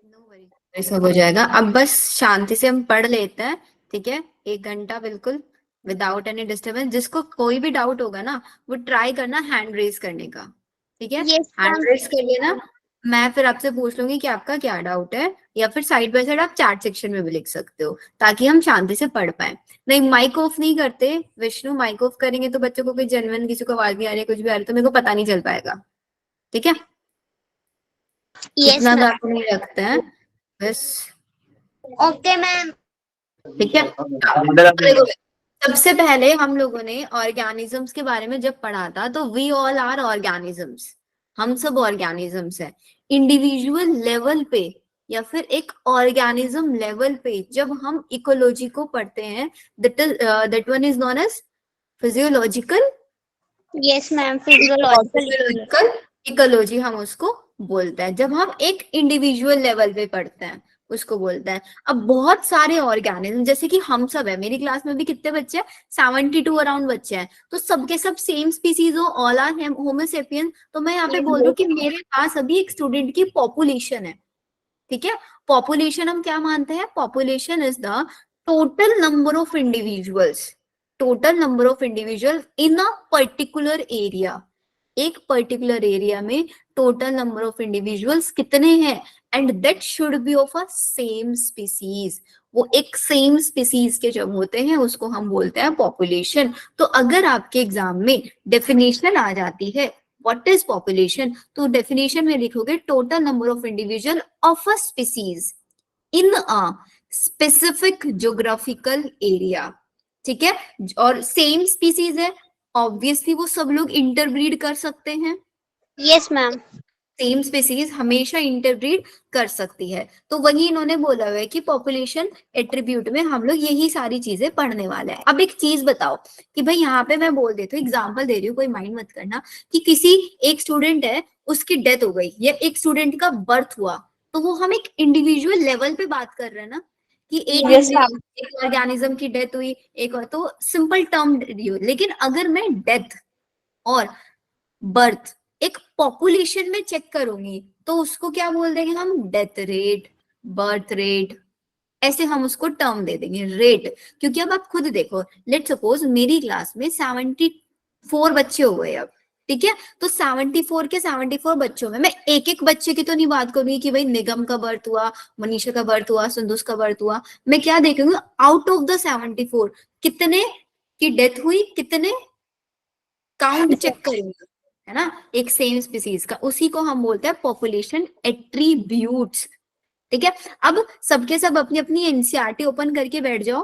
No worry, सब हो जाएगा। अब बस शांति से हम पढ़ लेते हैं, ठीक है? 1 घंटा बिल्कुल विदाउट एनी डिस्टर्बेंस। जिसको कोई भी डाउट होगा ना, वो ट्राई करना हैंड रेज करने का, ठीक है? Yes hand ma'am. रेज कर लेना, मैं फिर आपसे पूछ लूंगी कि आपका क्या डाउट है, या फिर साइड बाय साइड आप चैट सेक्शन में भी लिख सकते हो, ताकि हम शांति से पढ़ पाए। नहीं, माइक ऑफ नहीं करते विष्णु, माइक ऑफ करेंगे तो बच्चों को कोई जेन्युइन किसी को आवाज नहीं आ रही है, कुछ भी आ रही है तो मेरे को पता नहीं चल पाएगा, ठीक है? यस इतना मैम। दायित्व नहीं रखते हैं बस, ओके मैम। ठीक है? देखो, सबसे पहले हम लोगों ने ऑर्गेनिजम्स के बारे में जब पढ़ा था, तो वी ऑल आर ऑर्गेनिजम्स, हम सब ऑर्गेनिजम्स हैं। इंडिविजुअल लेवल पे या फिर एक ऑर्गेनिज्म लेवल पे जब हम इकोलॉजी को पढ़ते हैं, that one is known as physiological, yes ma'am, physiological physiological ecology हम उसको बोलते हैं। जब हम एक इंडिविजुअल लेवल पे पढ़ते हैं उसको बोलते हैं। अब बहुत सारे ऑर्गेनिज्म, जैसे कि हम सब है, मेरी क्लास में भी कितने बच्चे हैं, 72 अराउंड बच्चे हैं, तो सबके सब सेम स्पीसीज हो, ऑल आर होमोसेपियन, तो मैं यहाँ पे बोल रही हूँ कि मेरे पास अभी एक स्टूडेंट की पॉपुलेशन है, ठीक है? पॉपुलेशन हम क्या मानते हैं? Population is the total number of individuals, total number of individual in a particular area. एक पर्टिकुलर एरिया में टोटल नंबर ऑफ इंडिविजुअल्स कितने हैं, and that should be of a same species. वो एक सेम स्पीसीज के जब होते हैं उसको हम बोलते हैं पॉपुलेशन। तो अगर आपके एग्जाम में डेफिनेशन आ जाती है व्हाट इज पॉपुलेशन, तो डेफिनेशन में लिखोगे total number of individual of a species in a specific geographical area, ठीक है? और सेम स्पीसीज है, ऑब्वियसली वो सब लोग इंटरब्रीड कर सकते हैं। Yes ma'am. सेम स्पीसीज हमेशा इंटरब्रीड कर सकती है, तो वही इन्होंने बोला हुआ है कि पॉपुलेशन एट्रीब्यूट में हम लोग यही सारी चीजें पढ़ने वाले हैं। अब एक चीज बताओ कि भाई यहाँ पे मैं बोल देती हूँ, एग्जाम्पल दे रही हूँ, कोई माइंड मत करना, कि किसी एक स्टूडेंट है, उसकी डेथ हो गई, या एक स्टूडेंट का बर्थ हुआ, तो वो हम एक इंडिविजुअल लेवल पे बात कर रहे हैं ना, कि यस मैम। एक ऑर्गेनिज्म की डेथ हुई, एक और, तो सिंपल टर्म। लेकिन अगर मैं डेथ और बर्थ एक पॉपुलेशन में चेक करूंगी, तो उसको क्या बोल देंगे हम? डेथ रेट, बर्थ रेट, ऐसे हम उसको टर्म दे देंगे, रेट। क्योंकि अब आप खुद देखो, लेट सपोज मेरी क्लास में 74 बच्चे हो गए अब, ठीक है? तो 74 के 74 बच्चों में मैं एक एक बच्चे की तो नहीं बात करूंगी कि भाई निगम का बर्थ हुआ, मनीषा का बर्थ हुआ, संदूस का बर्थ हुआ। मैं क्या देखूंगी, आउट ऑफ द 74 कितने की डेथ हुई, कितने काउंट चेक करेंगे, है ना? एक सेम स्पीसीज का, उसी को हम बोलते हैं पॉपुलेशन एट्रीब्यूट्स, ठीक है? अब सबके सब अपनी अपनी एनसीईआरटी ओपन करके बैठ जाओ,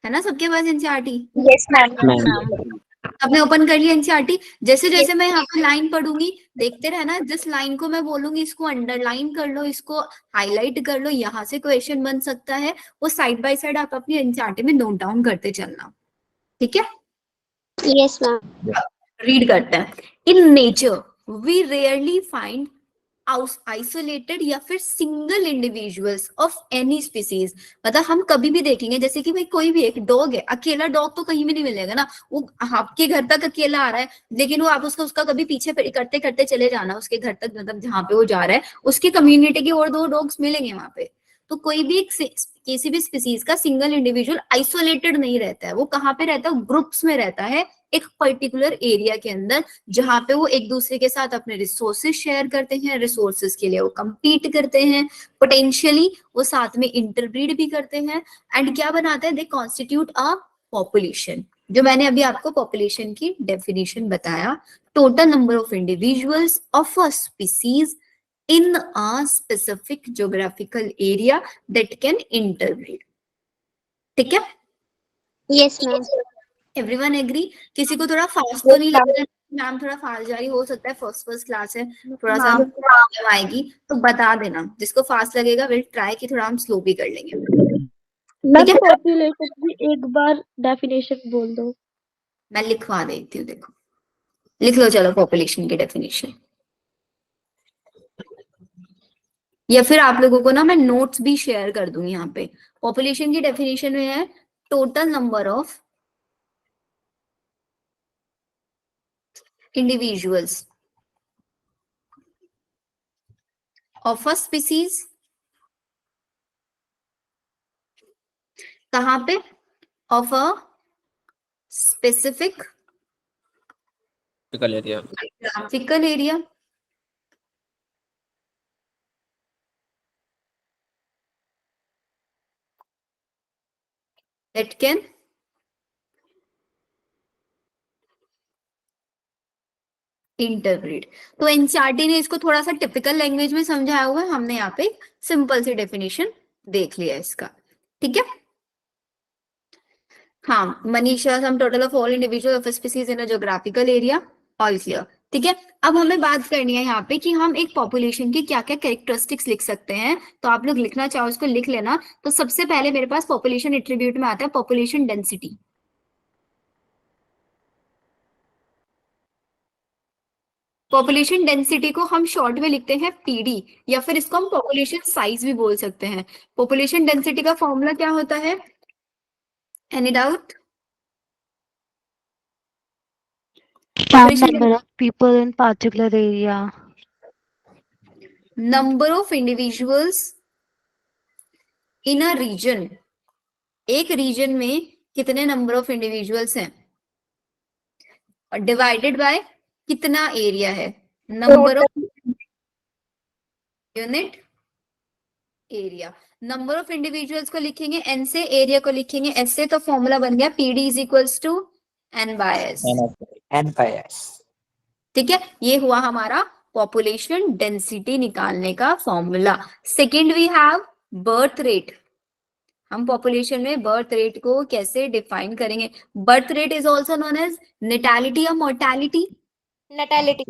है ना सबके पास एनसीईआरटी? Yes ma'am. आपने ओपन कर लिया एनसीईआरटी? जैसे जैसे मैं यहाँ पे लाइन पढ़ूंगी, देखते रहना, जिस लाइन को मैं बोलूंगी इसको अंडरलाइन कर लो, इसको हाईलाइट कर लो, यहाँ से क्वेश्चन बन सकता है, वो साइड बाय साइड आप अपनी एनसीईआरटी में नोट डाउन करते चलना, ठीक है? Yes ma'am. रीड करते हैं। In nature we rarely find isolated या फिर single individuals of any species. मतलब हम कभी भी देखेंगे, जैसे कि भाई कोई भी एक डॉग है, अकेला डॉग तो कहीं भी नहीं मिलेगा ना, वो आपके घर तक अकेला आ रहा है, लेकिन वो आप उसका कभी पीछे करते करते चले जाना उसके घर तक, मतलब जहाँ पे वो जा रहा है उसकी कम्युनिटी के और 2 डॉग्स मिलेंगे वहां पे। तो कोई भी एक किसी भी स्पीसीज का सिंगल इंडिविजुअल आइसोलेटेड नहीं रहता है, वो कहाँ पे रहता है? ग्रुप्स में रहता है, एक पर्टिकुलर एरिया के अंदर, जहां पे वो एक दूसरे के साथ अपने रिसोर्सेज शेयर करते हैं, रिसोर्सेज के लिए वो compete करते हैं, पोटेंशियली वो साथ में इंटरब्रीड भी करते हैं, एंड क्या बनाते हैं? They constitute a population. जो मैंने अभी आपको पॉपुलेशन की डेफिनेशन बताया, total number of individuals of a species in a specific geographical area that can interbreed, ठीक है? Yes ma'am. Everyone agree? किसी को थोड़ा फास्ट तो नहीं लग रहा है? मैम थोड़ा फास्ट जा रही, हो सकता है फर्स्ट फर्स्ट क्लास है, थोड़ा सा प्रॉब्लम आएगी, तो बता देना। जिसको फास्ट लगेगा विल ट्राई कि थोड़ा हम स्लो भी कर लेंगे, ठीक मैम है? पॉपुलेशन की एक बार डेफिनेशन बोल दो। मैं लिखवा देती हूँ, देखो लिख लो, चलो पॉपुलेशन की डेफिनेशन, या फिर आप लोगों को ना मैं नोट्स भी शेयर कर दूंगी यहाँ पे। पॉपुलेशन की डेफिनेशन में है total number of individuals of a species कहाँ पे? Of a specific area. geographical area that can interpret. तो एनसीईआरटी ने इसको थोड़ा सा टिपिकल लैंग्वेज में समझाया हुआ है, हमने यहाँ पे सिंपल सी डेफिनेशन देख लिया इसका। ठीक है, हाँ Manisha, sum total of all individual of species in a geographical area, all clear. ठीक है, अब हमें बात करनी है यहाँ पे कि हम एक पॉपुलेशन की क्या क्या कैरेक्टरिस्टिक्स लिख सकते हैं। तो आप लोग लिखना चाहो उसको लिख लेना। तो सबसे पहले मेरे पास पॉपुलेशन एट्रीब्यूट में आता है पॉपुलेशन डेंसिटी। पॉपुलेशन डेंसिटी को हम शॉर्ट में लिखते हैं पीडी, या फिर इसको हम पॉपुलेशन साइज भी बोल सकते हैं। पॉपुलेशन डेंसिटी का फॉर्मूला क्या होता है? Any doubt? Number of people in particular area. Number of individuals in a region, एक रीजन में कितने नंबर ऑफ इंडिविजुअल्स हैं, और डिवाइडेड बाय कितना एरिया है, number of unit area. Number of individuals को लिखेंगे एन से, एरिया को लिखेंगे एस से, तो फॉर्मूला बन गया PD is equals to N by S. ठीक है, ये हुआ हमारा पॉपुलेशन डेंसिटी निकालने का formula. Second we have birth rate. हम पॉपुलेशन में बर्थ रेट को कैसे डिफाइन करेंगे? Birth rate is also known as natality या mortality? Natality.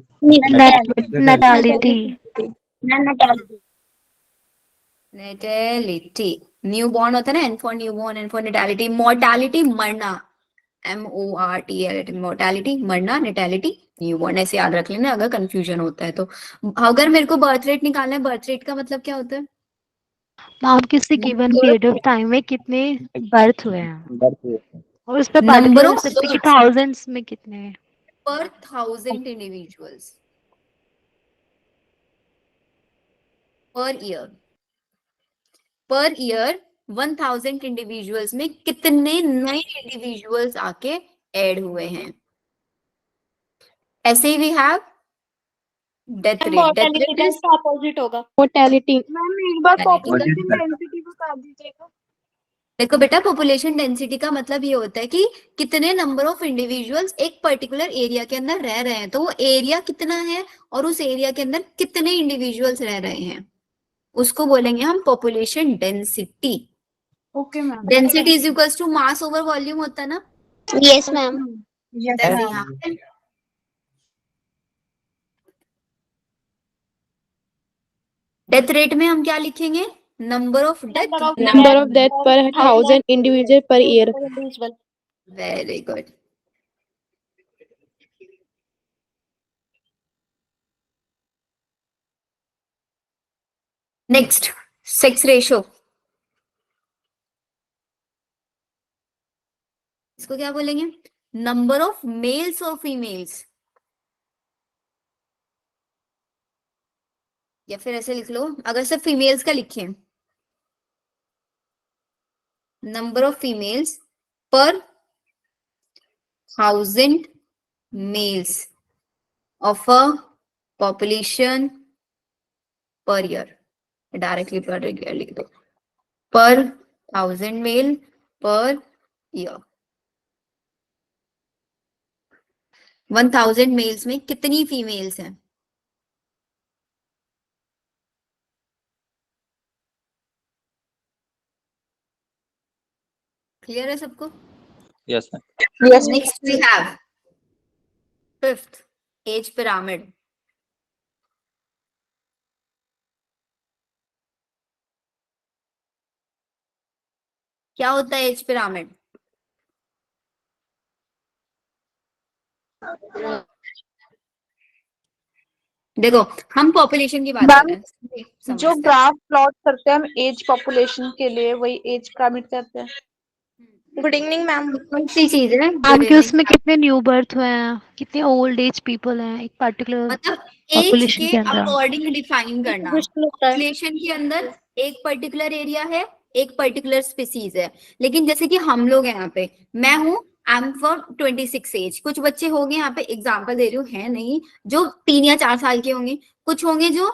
Natality. New born होता है ना, N for new born, N for natality. Mortality मरना, MORTALITY, मोर्टालिटी मरना, नेटालिटी न्यू बॉर्न। ऐसे याद रख लेना अगर कंफ्यूजन होता है तो। अगर मेरे को बर्थ रेट निकालना है, बर्थ रेट का मतलब क्या होता है? नाम किसी गिवन पीरियड ऑफ टाइम में कितने बर्थ हुए हैं, और उस पर नंबर पर्टिकुलर ऑफ सकते हैं कि थाउजेंड्स में कितने हैं। पर 1000 individuals per year. Per year 1000 individuals में कितने नए इंडिविजुअल्स आके ऐड हुए हैं। ऐसे ही we have death rate. Death rate is opposite होगा। मोर्टेलिटी। मैम एक बार Mortality का- पॉपुलेशन डेंसिटी बता दीजिएगा। देखो बेटा, पॉपुलेशन डेंसिटी का मतलब ये होता है कि कितने नंबर ऑफ इंडिविजुअल्स एक पर्टिकुलर एरिया के अंदर रह रहे हैं। तो वो एरिया कितना है और उस एरिया के अंदर कितने इंडिविजुअल्स रह रहे हैं, उसको बोलेंगे हम population density. Okay ma'am. Density is equals to mass over volume होता है ना। Yes ma'am. That's यहाँ पे डेथ रेट में हम क्या लिखेंगे? Number of death. Number of death per 1000 individual per year. Very good. Next, sex ratio. इसको क्या बोलेंगे? नंबर ऑफ मेल्स और फीमेल्स, या फिर ऐसे लिख लो, अगर सिर्फ फीमेल्स का लिखें, number of females per 1000 males of a population per year. Directly per year लिख दो, पर 1000 मेल पर ईयर। 1000 मेल्स में कितनी फीमेल्स हैं? क्लियर है सबको? Yes ma'am. Next we have fifth, age pyramid. क्या होता है एज पिरामिड? देखो, हम पॉपुलेशन की बात कर रहे हैं, जो समझते हैं। ग्राफ प्लॉट करते हैं हम एज पॉपुलेशन के लिए, वही एज पिरामिड कहते हैं। Good evening ma'am. कौन सी चीज है? नाम के उसमें कितने न्यू बर्थ हुए हैं, कितने ओल्ड एज पीपल हैं एक पर्टिकुलर मतलब एज population के के अंदर। अकॉर्डिंग डिफाइन करना। मुश्किल होता है। पॉपुलेशन के अंदर एक पर्टिकुलर एरिया है एक पर्टिकुलर स्पीसीज है। लेकिन जैसे कि हम लोग हैं यहाँ पे, मैं हूँ, आई एम फॉर 26 एज, कुछ बच्चे होंगे यहाँ पे, एग्जाम्पल दे रही हूँ, है नहीं, जो 3 या 4 साल के होंगे, कुछ होंगे जो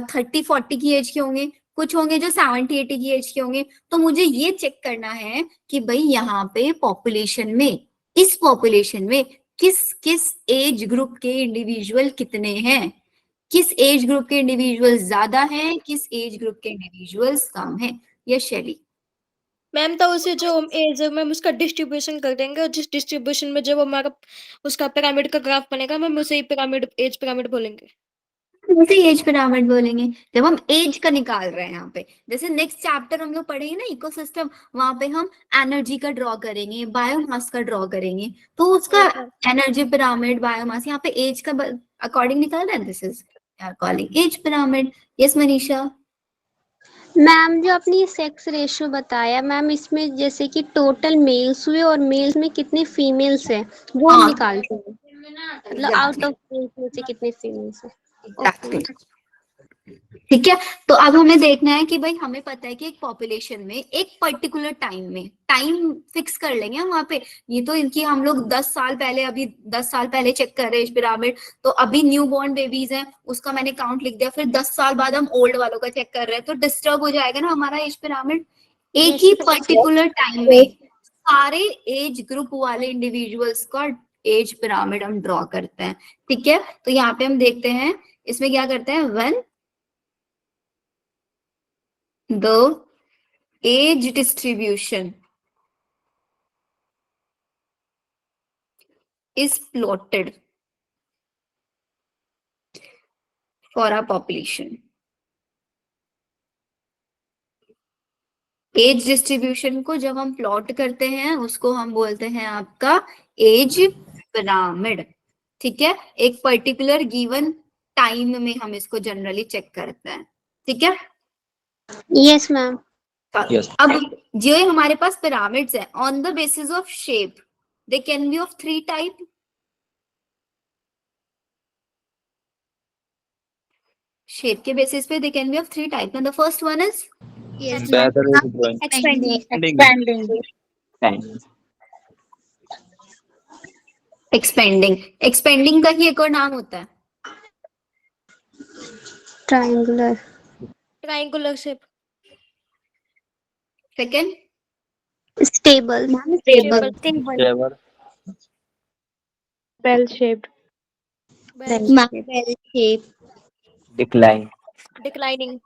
30-40 की एज के होंगे, कुछ होंगे जो 70-80 की एज के होंगे। तो मुझे ये चेक करना है कि भाई यहाँ पे पॉपुलेशन में, इस पॉपुलेशन में किस किस एज ग्रुप के इंडिविजुअल कितने हैं, किस एज ग्रुप के इंडिविजुअल्स ज्यादा हैं, किस एज ग्रुप के इंडिविजुअल्स कम हैं। ये शैली। मैम तो उसे जो एज मैम उसका डिस्ट्रीब्यूशन कर देंगे, और जिस डिस्ट्रीब्यूशन में जब हमारा उसका पिरामिड का ग्राफ बनेगा मैम, उसे ही पिरामिड एज पिरामिड बोलेंगे। जैसे एज पिरामिड बोलेंगे जब हम एज का निकाल रहे हैं यहाँ पे। जैसे नेक्स्ट चैप्टर हम लोग पढ़ेंगे ना इकोसिस्टम, वहां पे हम एनर्जी का ड्रॉ करेंगे, बायोमास का ड्रॉ करेंगे, तो उसका एनर्जी पिरामिड, बायोमास, यहाँ पे एज का अकॉर्डिंग निकाल रहे हैं। This is calling age pyramid. Yes Manisha. Ma'am जो आपने सेक्स रेशियो बताया मैम, इसमें जैसे कि टोटल मेल्स हुए और मेल्स में कितने फीमेल्स हैं वो हम हाँ। निकालते हैं, मतलब आउट ऑफ मेल्स में से कितने फीमेल्स हैं। Exactly. ठीक है, तो अब हमें देखना है कि भाई हमें पता है कि एक पॉपुलेशन में एक पर्टिकुलर टाइम में, टाइम फिक्स कर लेंगे हम वहां पे। ये तो इनकी हम लोग 10 साल पहले, अभी 10 साल पहले चेक कर रहे हैं पिरामिड, तो अभी न्यू बॉर्न बेबीज हैं, उसका मैंने काउंट लिख दिया। फिर 10 साल बाद हम ओल्ड वालों का चेक कर रहे हैं, तो डिस्टर्ब हो जाएगा ना हमारा एज पिरामिड। एक ही पर्टिकुलर टाइम में सारे एज ग्रुप वाले इंडिविजुअल्स का एज पिरामिड हम ड्रॉ करते हैं। ठीक है, तो यहाँ पे हम देखते हैं इसमें क्या करते हैं, when the age distribution is plotted for a population. Age distribution को जब हम प्लॉट करते हैं उसको हम बोलते हैं आपका एज पिरामिड। ठीक है, एक पर्टिकुलर गिवन टाइम में हम इसको जनरली चेक करते हैं। ठीक है, यस मैम। Yes. अब जो हमारे पास पिरामिड्स है, on the basis of shape, they can be of 3 type. Shape के बेसिस पे they can be of 3 type. And the first one is Better is drawing. Time. Expanding. Expanding का ही एक और नाम होता है triangular. Triangular shape. Second stable. Stable. Clever. Bell shaped. Bell shape. Decline. Declining.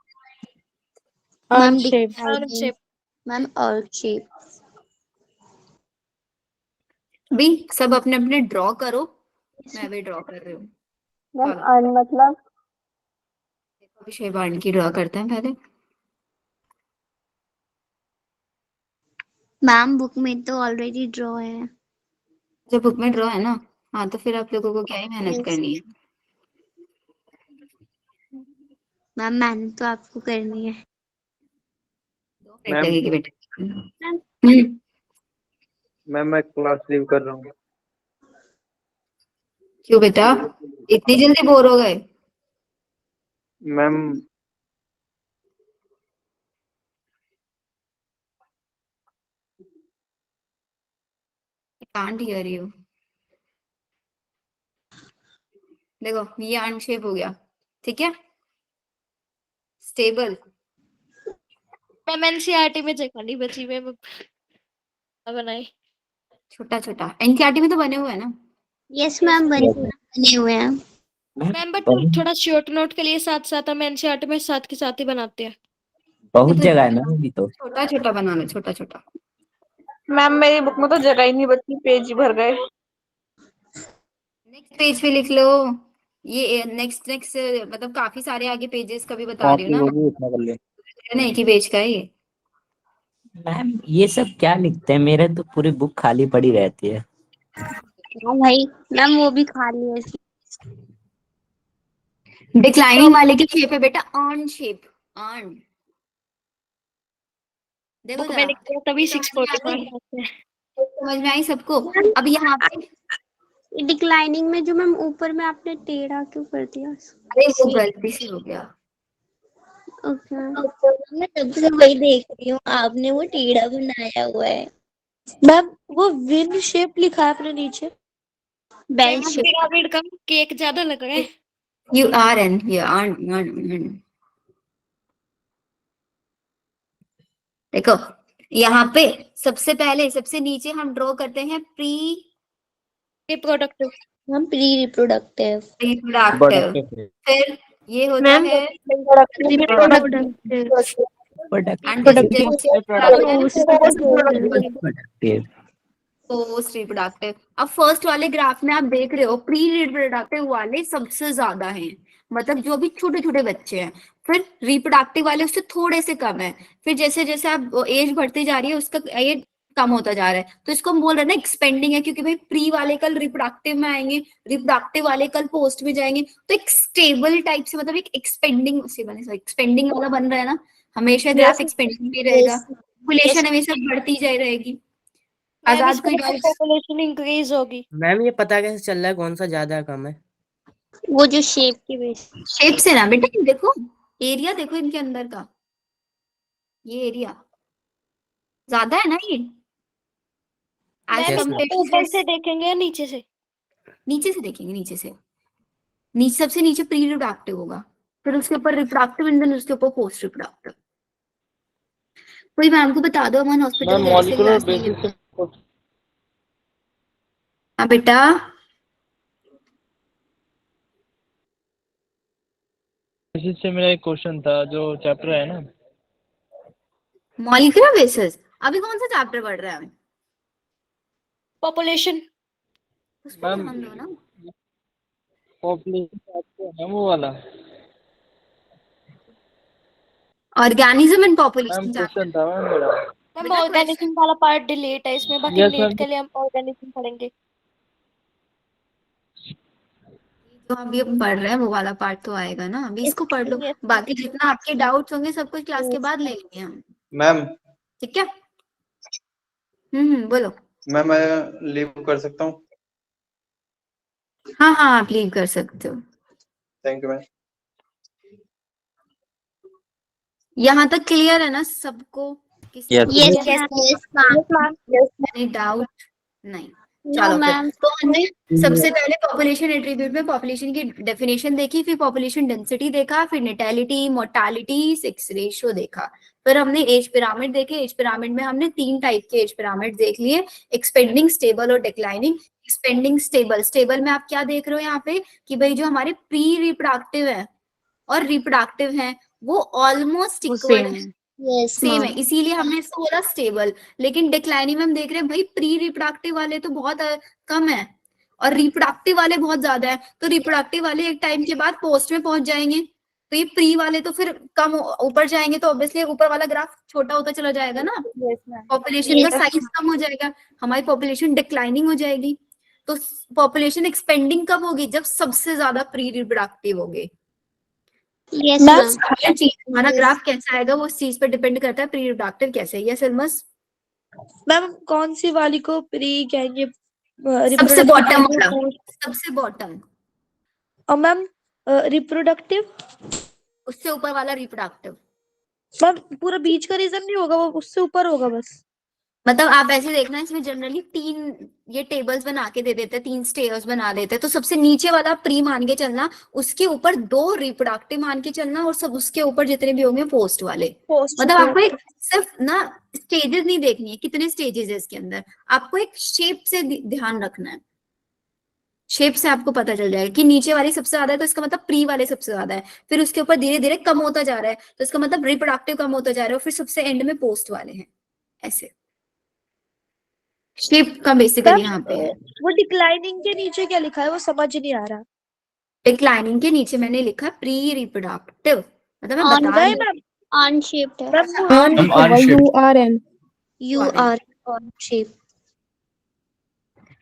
Urn shape. Urn shape. Ma'am और shape. भी सब अपने अपने ड्रॉ करो, मैं भी ड्रॉ कर रही हूँ। मैम अर्न मतलब शेबान की ड्रॉ करते हैं पहले। मैम बुक में तो ऑलरेडी ड्रॉ है। जब बुक में ड्रॉ है ना, हाँ, तो फिर आप लोगों को क्या ही मेहनत करनी है। मैम मेहनत तो आपको करनी है। 2 मिनट लगेगी बेटा। मैं क्लास लीव कर रहा हूँ। क्यों बेटा, इतनी जल्दी बोर हो गए? Ma'am can't hear you. देखो ये अनशेप हो गया। ठीक है, स्टेबल। मैम एनसीईआरटी में जगह नहीं बची, मैं बनाई। छोटा छोटा एनसीईआरटी में तो बने हुए हैं ना। यस मैम बने हुए हैं। मैम बट थोड़ा शॉर्ट नोट के लिए साथ साथ हम एनसीईआरटी में साथ के साथ ही बनाते हैं। बहुत जगह है ना अभी तो। छोटा छोटा बनाना, छोटा छोटा। मैम मेरी बुक में तो जगह ही नहीं बची, पेज ही भर गए। नेक्स्ट पेज पे लिख लो। ये नेक्स्ट नेक्स्ट मतलब काफी सारे आगे पेजेस का भी बता रही हूँ ना, इतना कर ले। ना एक ही पेज का है ये। मैम ये सब क्या लिखते हैं, मेरे तो पूरी बुक खाली पड़ी रहती है। हाँ भाई मैम वो भी खाली है। डिक्लाइनिंग वाले की शेप है बेटा अर्न शेप। अर्न देखो बुक जरा, में लिखते हैं तभी 645 समझ में आई सबको? अब यहाँ पे डिक्लाइनिंग में जो मैम ऊपर में आपने टेढ़ा क्यों कर दिया? अरे वो गलती से हो गया। ओके मैं तब से वही देख रही हूँ, आपने वो टेढ़ा बनाया हुआ है। मैम वो विन शेप लिखा है अपने नीचे। Bell shape. पिरामिड का केक ज्यादा लग रहा है। You are in. You are. देखो यहाँ पे सबसे पहले सबसे नीचे हम ड्रॉ करते हैं प्री रिप्रोडक्टिव। हम प्री रिप्रोडक्टिव। रिप्रोडक्टिव, फिर ये होता मैम है reproductive and productive post reproductive. अब फर्स्ट वाले ग्राफ में आप देख रहे हो प्री रिप्रोडक्टिव वाले सबसे ज्यादा हैं, मतलब जो भी छोटे छोटे बच्चे हैं। फिर रिप्रोडक्टिव वाले उससे थोड़े से कम है। फिर जैसे जैसे आप एज बढ़ती जा रही है उसका ये कम होता जा रहा है, तो इसको हम बोल रहे हैं ना एक्सपेंडिंग है, क्योंकि भाई प्री वाले कल रिप्रोडक्टिव में आएंगे, रिप्रोडक्टिव वाले कल पोस्ट में जाएंगे, तो एक स्टेबल टाइप से, मतलब एक एक्सपेंडिंग से बने, एक्सपेंडिंग वाला बन रहा है ना, हमेशा ग्राफ एक्सपेंडिंग में रहेगा, पॉपुलेशन हमेशा बढ़ती जा रहेगी। आजाद कोई डाउट? पॉपुलेशन इंक्रीज होगी। मैम ये पता कैसे चल रहा है कौन सा ज्यादा है कम है? वो जो शेप की बेस। शेप से ना बेटा, देखो एरिया देखो इनके अंदर का, ये एरिया ज्यादा है ना ये एज Yes, ma'am. कम्पेयर ऊपर से देखेंगे या नीचे से? नीचे से देखेंगे, नीचे से। नीचे सबसे नीचे प्री रिप्रोडक्टिव होगा, फिर उसके ऊपर रिप्रोडक्टिव एंड देन उसके ऊपर पोस्ट रिप्रोडक्टिव। कोई मैम को बता दो अमन हॉस्पिटल मॉलिक्यूलर बेसिस से हाँ बेटा, मेरा एक क्वेश्चन था, जो चैप्टर है ना मॉलिक्यूलर बेसिस। अभी कौन सा चैप्टर पढ़ रहे हैं हमें? पॉपुलेशन। उसमें मैम, ध्यान दो ना। पॉपुलेशन चैप्टर है वो वाला। Organism and ma'am population question था मैम मेरा। मैम बेटा ऑर्गेनिज्म वाला पार्ट डिलीट है इसमें, बाकी Yes, नीट ma'am. के लिए हम ऑर्गेनिज्म पढ़ेंगे। जो अभी हम पढ़ रहे हैं वो वाला पार्ट तो आएगा ना, अभी इसको पढ़ लो। Yes. बाकी जितना आपके डाउट्स होंगे सब कुछ क्लास के बाद ले लेंगे हम, मैम ठीक है? बोलो। मैम मैं लीव कर सकता हूँ? हाँ हाँ आप लीव कर सकते हो। Thank you ma'am. यहाँ तक क्लियर है ना सबको? किसी Yes. को यस कोई यस मैम। any doubt? नहीं। नो चलो फिर मैम। तो हमने सबसे पहले पॉपुलेशन एट्रीब्यूट में पॉपुलेशन की डेफिनेशन देखी, फिर पॉपुलेशन डेंसिटी देखा, फिर नेटेलिटी, मोर्टालिटी, सेक्स रेशियो देखा, फिर हमने एज पिरामिड देखे। एज पिरामिड में हमने 3 टाइप के एज पिरामिड देख लिए, एक्सपेंडिंग, स्टेबल और डिक्लाइनिंग। एक्सपेंडिंग स्टेबल, स्टेबल में आप क्या देख रहे हो यहाँ पे कि भाई जो हमारे प्री रिप्रोडक्टिव है और रिप्रोडक्टिव है वो ऑलमोस्ट इक्वल है, यस सेम है, इसीलिए हमने इसको बोला स्टेबल। लेकिन डिक्लाइनिंग में हम देख रहे हैं भाई प्री रिप्रोडक्टिव वाले तो बहुत कम है और रिप्रोडक्टिव वाले बहुत ज्यादा है, तो रिप्रोडक्टिव वाले एक टाइम के बाद पोस्ट में पहुंच जाएंगे, तो ये प्री वाले तो फिर कम ऊपर जाएंगे, तो ऑब्वियसली ऊपर वाला ग्राफ छोटा होता चला जाएगा ना, यस मैम। पॉपुलेशन का साइज कम हो जाएगा, हमारी पॉपुलेशन डिक्लाइनिंग हो जाएगी। तो पॉपुलेशन एक्सपेंडिंग कब होगी? जब सबसे ज्यादा प्री रिप्रोडक्टिव होगी। Yes ma'am ma'am. हर चीज हमारा ग्राफ कैसा आएगा वो उस चीज पर डिपेंड करता है प्री रिप्रोडक्टिव कैसे है। यस इल्मस? मैम कौन सी वाली को प्री कहेंगे? सबसे बॉटम वाला, सबसे बॉटम, और मैम रिप्रोडक्टिव? उससे ऊपर वाला रिप्रोडक्टिव। मैम पूरा बीच का रीजन नहीं होगा, वो उससे ऊपर होगा बस। मतलब आप ऐसे देखना, इसमें जनरली 3 ये टेबल्स बना के दे देते हैं, 3 स्टेयर्स बना देते हैं, तो सबसे नीचे वाला प्री मान के चलना, उसके ऊपर 2 रिप्रोडक्टिव मान के चलना, और सब उसके ऊपर जितने भी होंगे पोस्ट वाले। मतलब आपको एक सिर्फ ना स्टेजेस नहीं देखनी है, कितने स्टेजेस है इसके अंदर, आपको एक शेप से ध्यान रखना है। शेप से आपको पता चल जाएगा कि नीचे वाली सबसे ज्यादा है तो इसका मतलब प्री वाले सबसे ज्यादा है, फिर उसके ऊपर धीरे धीरे कम होता जा रहा है तो इसका मतलब रिप्रोडक्टिव कम होता जा रहा है, और फिर सबसे एंड में पोस्ट वाले हैं। ऐसे शेप का बेसिकली यहाँ पे है। वो डिक्लाइनिंग के नीचे क्या लिखा है वो समझ नहीं आ रहा। डिक्लाइनिंग के नीचे मैंने लिखा प्री रिप्रोडक्टिव, मतलब मैं On बता रही मैम मैम अनशेप्ड है। URN U R on shape.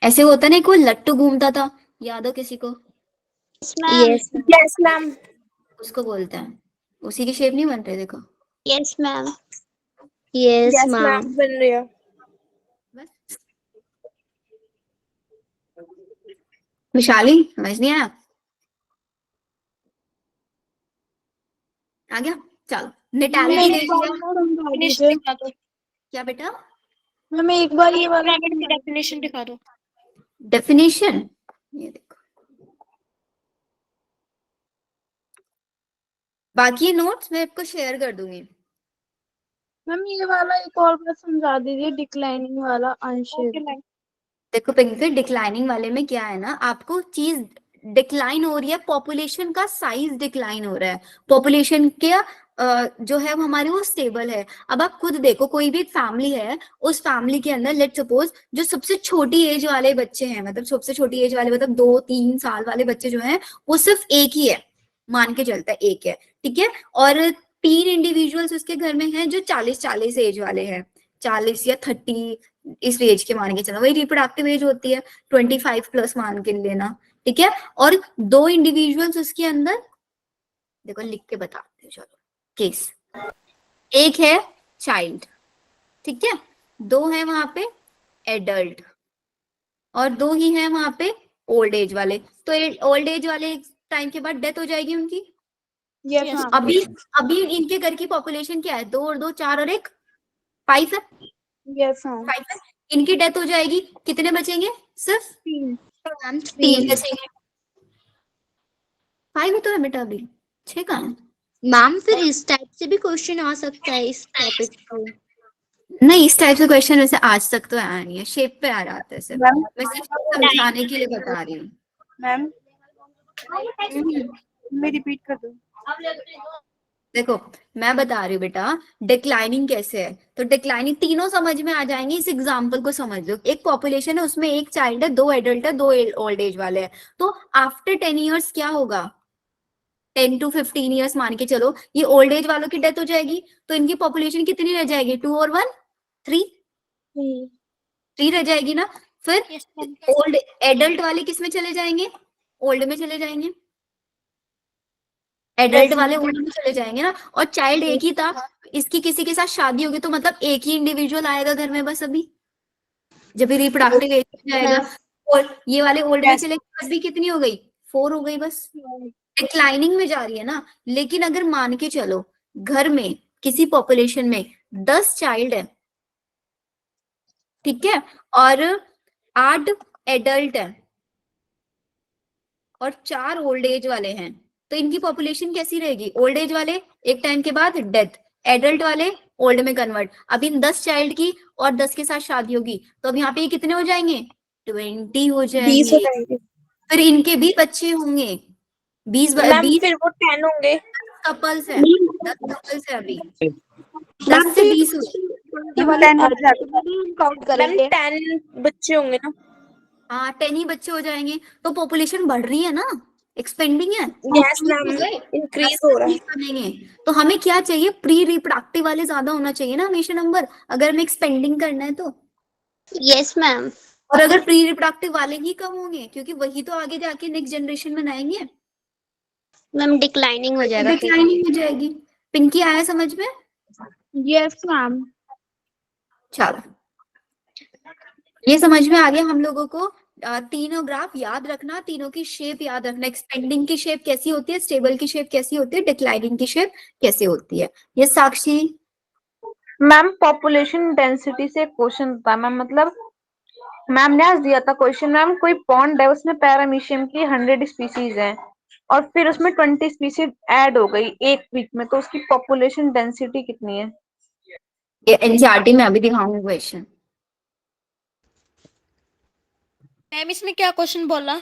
ऐसे होता ना, कोई लट्टू घूमता था, याद हो किसी को? Yes ma'am. Yes ma'am. उसको बोलते हैं, उसी की शेप नहीं बन रही देखो। Yes ma'am. Yes ma'am. बन रही है। बस विशाली समझ नहीं आया? आ गया? चलो मैम नेटालिटी एक देख बार लिया। और समझा डेफिनेशन दीजिए। दिखा दो। क्या बेटा? मैम एक बार ये एज वाला पिरामिड की समझा डेफिनेशन दीजिए। दिखा दो। डेफिनेशन ये देखो, बाकी नोट्स मैं आपको शेयर कर दूंगी। मैम ये वाला एक और बार समझा दीजिए, डिक्लाइनिंग वाला ओके अनशेड। मैम। देखो पिंकी, डिक्लाइनिंग वाले में क्या है ना, आपको चीज डिक्लाइन हो रही है, पॉपुलेशन का साइज डिक्लाइन हो रहा है, पॉपुलेशन के जो है वो हमारी वो स्टेबल है। अब आप खुद देखो, कोई भी फैमिली है, उस फैमिली के अंदर लेट सपोज जो सबसे छोटी एज वाले बच्चे हैं, मतलब सबसे छोटी एज वाले मतलब 2-3 साल वाले बच्चे जो हैं, वो सिर्फ एक ही है, मान के चलता है एक है, ठीक है। और 3 इंडिविजुअल्स उसके घर में हैं जो 40-40 एज वाले हैं, 40 या 30 इस एज के मान के चलो, वही रिप्रोडक्टिव एज होती है, 25+ मान के लेना, ठीक है। और 2 इंडिविजुअल्स उसके अंदर, देखो लिख के बताते हैं, चलो केस, एक है चाइल्ड, ठीक है, 2 है वहां पे एडल्ट, और 2 ही है वहां पे ओल्ड एज वाले। तो ओल्ड एज वाले टाइम के बाद डेथ हो जाएगी उनकी। Yes Yes. मैम। अभी अभी इनके घर की पॉपुलेशन क्या है, 2 और 2 4 और 1 5 है, यस मैम। 5 है। इनकी डेथ हो जाएगी, कितने बचेंगे? सिर्फ 3 बचेंगे। 5 तो है बेटा, अभी 6 कहाँ है? मैम फिर इस टाइप से भी क्वेश्चन आ सकता है इस टॉपिक को। नहीं, इस टाइप से क्वेश्चन वैसे आज तक तो आया नहीं है, शेप पे आ जाते हैं सिर्फ, मैम मैं सिर्फ समझाने के लिए बता रही हूँ। मैम मैं रिपीट कर दूं। देखो मैं बता रही हूँ बेटा, डिक्लाइनिंग कैसे है, तो डिक्लाइनिंग तीनों समझ में आ जाएंगे, इस एग्जांपल को समझ लो। एक पॉपुलेशन है, उसमें एक चाइल्ड है, 2 एडल्ट है, 2 ओल्ड एज वाले हैं, तो आफ्टर 10 ईयर्स क्या होगा, 10 to 15 ईयर्स मान के चलो, ये ओल्ड एज वालों की डेथ हो जाएगी, तो इनकी पॉपुलेशन कितनी रह जाएगी? 2 और 1 3 रह जाएगी ना। फिर Yes, मैम। ओल्ड एडल्ट वाले किस में चले जाएंगे? ओल्ड में चले जाएंगे, एडल्ट वाले ओल्ड में चले जाएंगे ना। और चाइल्ड एक ही था, इसकी किसी के साथ शादी होगी, तो मतलब एक ही इंडिविजुअल आएगा घर में बस। अभी जब रिप्रोडक्टिव एज हो जाएगा, और ये वाले ओल्ड में चले गए, अभी कितनी हो गई? 4 हो गई बस। डिक्लाइनिंग में जा रही है ना। लेकिन अगर मान के चलो घर में किसी पॉपुलेशन में 10 चाइल्ड है, ठीक है, और 8 एडल्ट है और 4 ओल्ड एज वाले हैं, तो इनकी पॉपुलेशन कैसी रहेगी? ओल्ड एज वाले एक टाइम के बाद डेथ, एडल्ट वाले ओल्ड में कन्वर्ट। अब इन 10 चाइल्ड की और 10 के साथ शादी होगी, तो अब यहाँ पे ये कितने हो जाएंगे? 20 हो 20 हो जाएंगे। जाएंगे। फिर इनके भी बच्चे होंगे, 20 मैम 20 फिर वो 10 होंगे। कपल्स है, 10 कपल्स है अभी, 10 से 20 हुए। ये वाले 10 काउंट करेंगे। 10 बच्चे होंगे ना। हाँ 10 ही बच्चे हो जाएंगे, तो पॉपुलेशन बढ़ रही है ना, एक्सपेंडिंग है। यस मैम, इंक्रीज हो रहा है। बनेंगे, तो हमें क्या चाहिए? प्री रिप्रोडक्टिव वाले ज्यादा होना चाहिए ना हमेशा नंबर, अगर हमें एक्सपेंडिंग करना है तो। Yes ma'am. और अगर प्री रिप्रोडक्टिव वाले ही कम होंगे, क्योंकि वही तो आगे जाके नेक्स्ट जनरेशन बनाएंगे, मैम डिक्लाइनिंग हो जाएगा फिर। डिक्लाइनिंग हो जाएगी। पिंकी आया समझ में? Yes ma'am. चलो ये समझ में आ गया हम लोगों को। तीनों ग्राफ याद रखना, तीनों की शेप याद रखना, एक्सपेंडिंग की शेप कैसी होती है, स्टेबल की शेप कैसी होती है, डिक्लाइनिंग की शेप कैसे होती है। ये साक्षी, मैम पॉपुलेशन डेंसिटी से क्वेश्चन था मैम, मतलब मैम ने आज दिया था क्वेश्चन, मैम कोई पॉन्ड है उसमें पैरामीशियम की 100 स्पीसीज है और फिर उसमें 20 स्पीसीज ऐड हो गई एक वीक में, तो उसकी पॉपुलेशन डेंसिटी कितनी है? ये एनसीईआरटी में अभी दिखाऊंगी क्वेश्चन। मैम इसमें क्या क्वेश्चन बोला?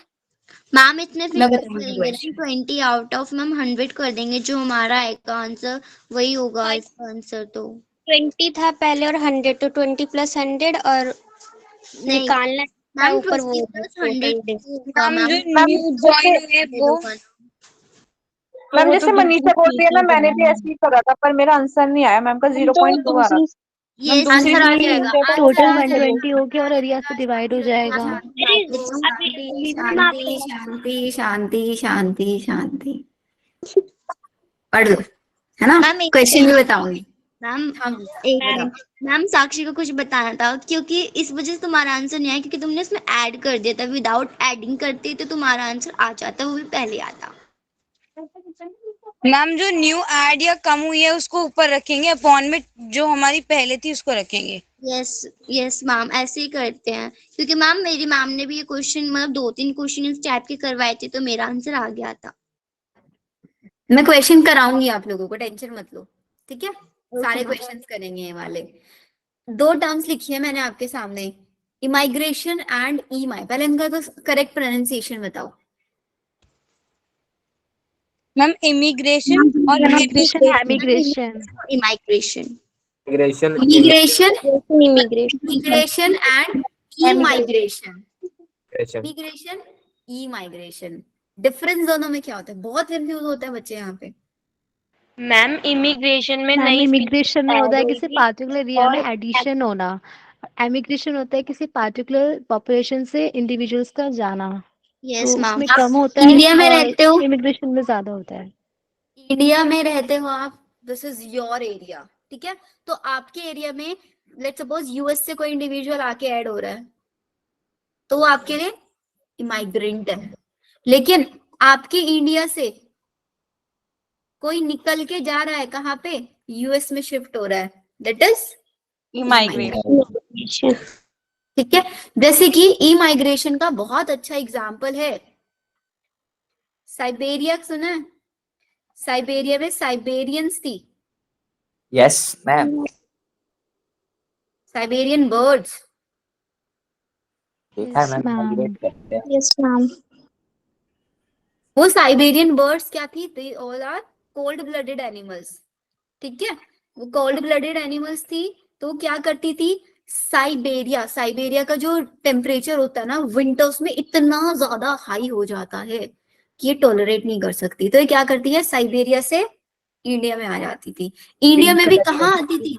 मैम इतने मैं फिक्स बताऊंगी करेंगे क्वेश्चन। ना, 20 आउट ऑफ मैम 100 कर देंगे, जो हमारा आएगा आंसर वही होगा इसका आंसर। तो 20 था पहले और 100, तो 20 + 100 और निकालना है ऊपर वो 100 होगा मैम जो मैम। न्यू ज्वाइन हुए वो, मैम जैसे मनीषा बोल रही है ना, मैंने भी ऐसे ही करा था पर मेरा आंसर नहीं आया मैम का, 0.2 आ रहा। ये आंसर आ जाएगा, टोटल आंसर आ जाएगा। 120 होगी और एरिया से डिवाइड हो जाएगा। शांति शांति शांति शांति शांति शांति, पढ़ लो, है ना। मैम क्वेश्चन भी बताऊंगी। मैम हाँ एक बताओ। मैम साक्षी को कुछ बताना था, क्योंकि इस वजह से तुम्हारा आंसर नहीं आया, क्योंकि तुमने इसमें ऐड कर दिया था, विदाउट एडिंग करते तो तुम्हारा आंसर आ जाता, वो भी पहले आता। मैम जो न्यू ऐड या कम हुई है उसको ऊपर रखेंगे, अपॉन में जो हमारी पहले थी उसको रखेंगे। यस यस मैम, ऐसे ही करते हैं, क्योंकि मैम मेरी मैम ने भी ये क्वेश्चन मतलब 2-3 क्वेश्चन इस टाइप के करवाए थे, तो मेरा आंसर आ गया था। मैं क्वेश्चन कराऊंगी आप लोगों को, टेंशन मत लो, ठीक है। सारे क्वेश्चंस करेंगे ये वाले। 2 टर्म्स लिखी है मैंने आपके सामने, इमाइग्रेशन एंड ईमाई। पहले इनका तो करेक्ट प्रोनाउंसिएशन बताओ। मैम इमिग्रेशन और immigration, immigration, emigration, immigration, immigration, immigration, immigration and emigration. Immigration. Immigration, emigration, difference दोनों में क्या होता है? बहुत कंफ्यूज होता है बच्चे यहाँ पे। मैम इमिग्रेशन में मैम नई इमिग्रेशन में होता है किसी होगी पार्टिकुलर एरिया में और एडिशन होना, एमिग्रेशन होता है किसी पार्टिकुलर पॉपुलेशन से इंडिविजुअल्स का जाना, यस तो मैम। उसमें आप कम होता है इंडिया में और रहते हो, इमिग्रेशन में ज्यादा होता है। इंडिया में रहते हो आप, दिस इज योर एरिया, ठीक है। तो आपके एरिया में लेट्स सपोज यूएस से कोई इंडिविजुअल आके ऐड हो रहा है, तो वो आपके लिए इमाइग्रेंट है। लेकिन आपके इंडिया से कोई निकल के जा रहा है, कहाँ पे? यूएस में शिफ्ट हो रहा है, दैट इज इमाइग्रेशन, ठीक है। जैसे कि ई माइग्रेशन का बहुत अच्छा एग्जाम्पल है साइबेरिया, सुना है? साइबेरिया में साइबेरियंस थी, यस मैम, साइबेरियन बर्ड्स। देखा है यस मैम, मैम, माइग्रेट करते हैं। Yes ma'am. वो साइबेरियन बर्ड्स क्या थी? They all are cold blooded animals, ठीक है। वो कोल्ड ब्लडेड एनिमल्स थी, तो क्या करती थी? साइबेरिया, साइबेरिया का जो टेम्परेचर होता है ना विंटर्स में, इतना ज्यादा हाई हो जाता है कि ये टॉलरेट नहीं कर सकती, तो ये क्या करती है? साइबेरिया से इंडिया में आ जाती थी। इंडिया में भी कहाँ आती थी?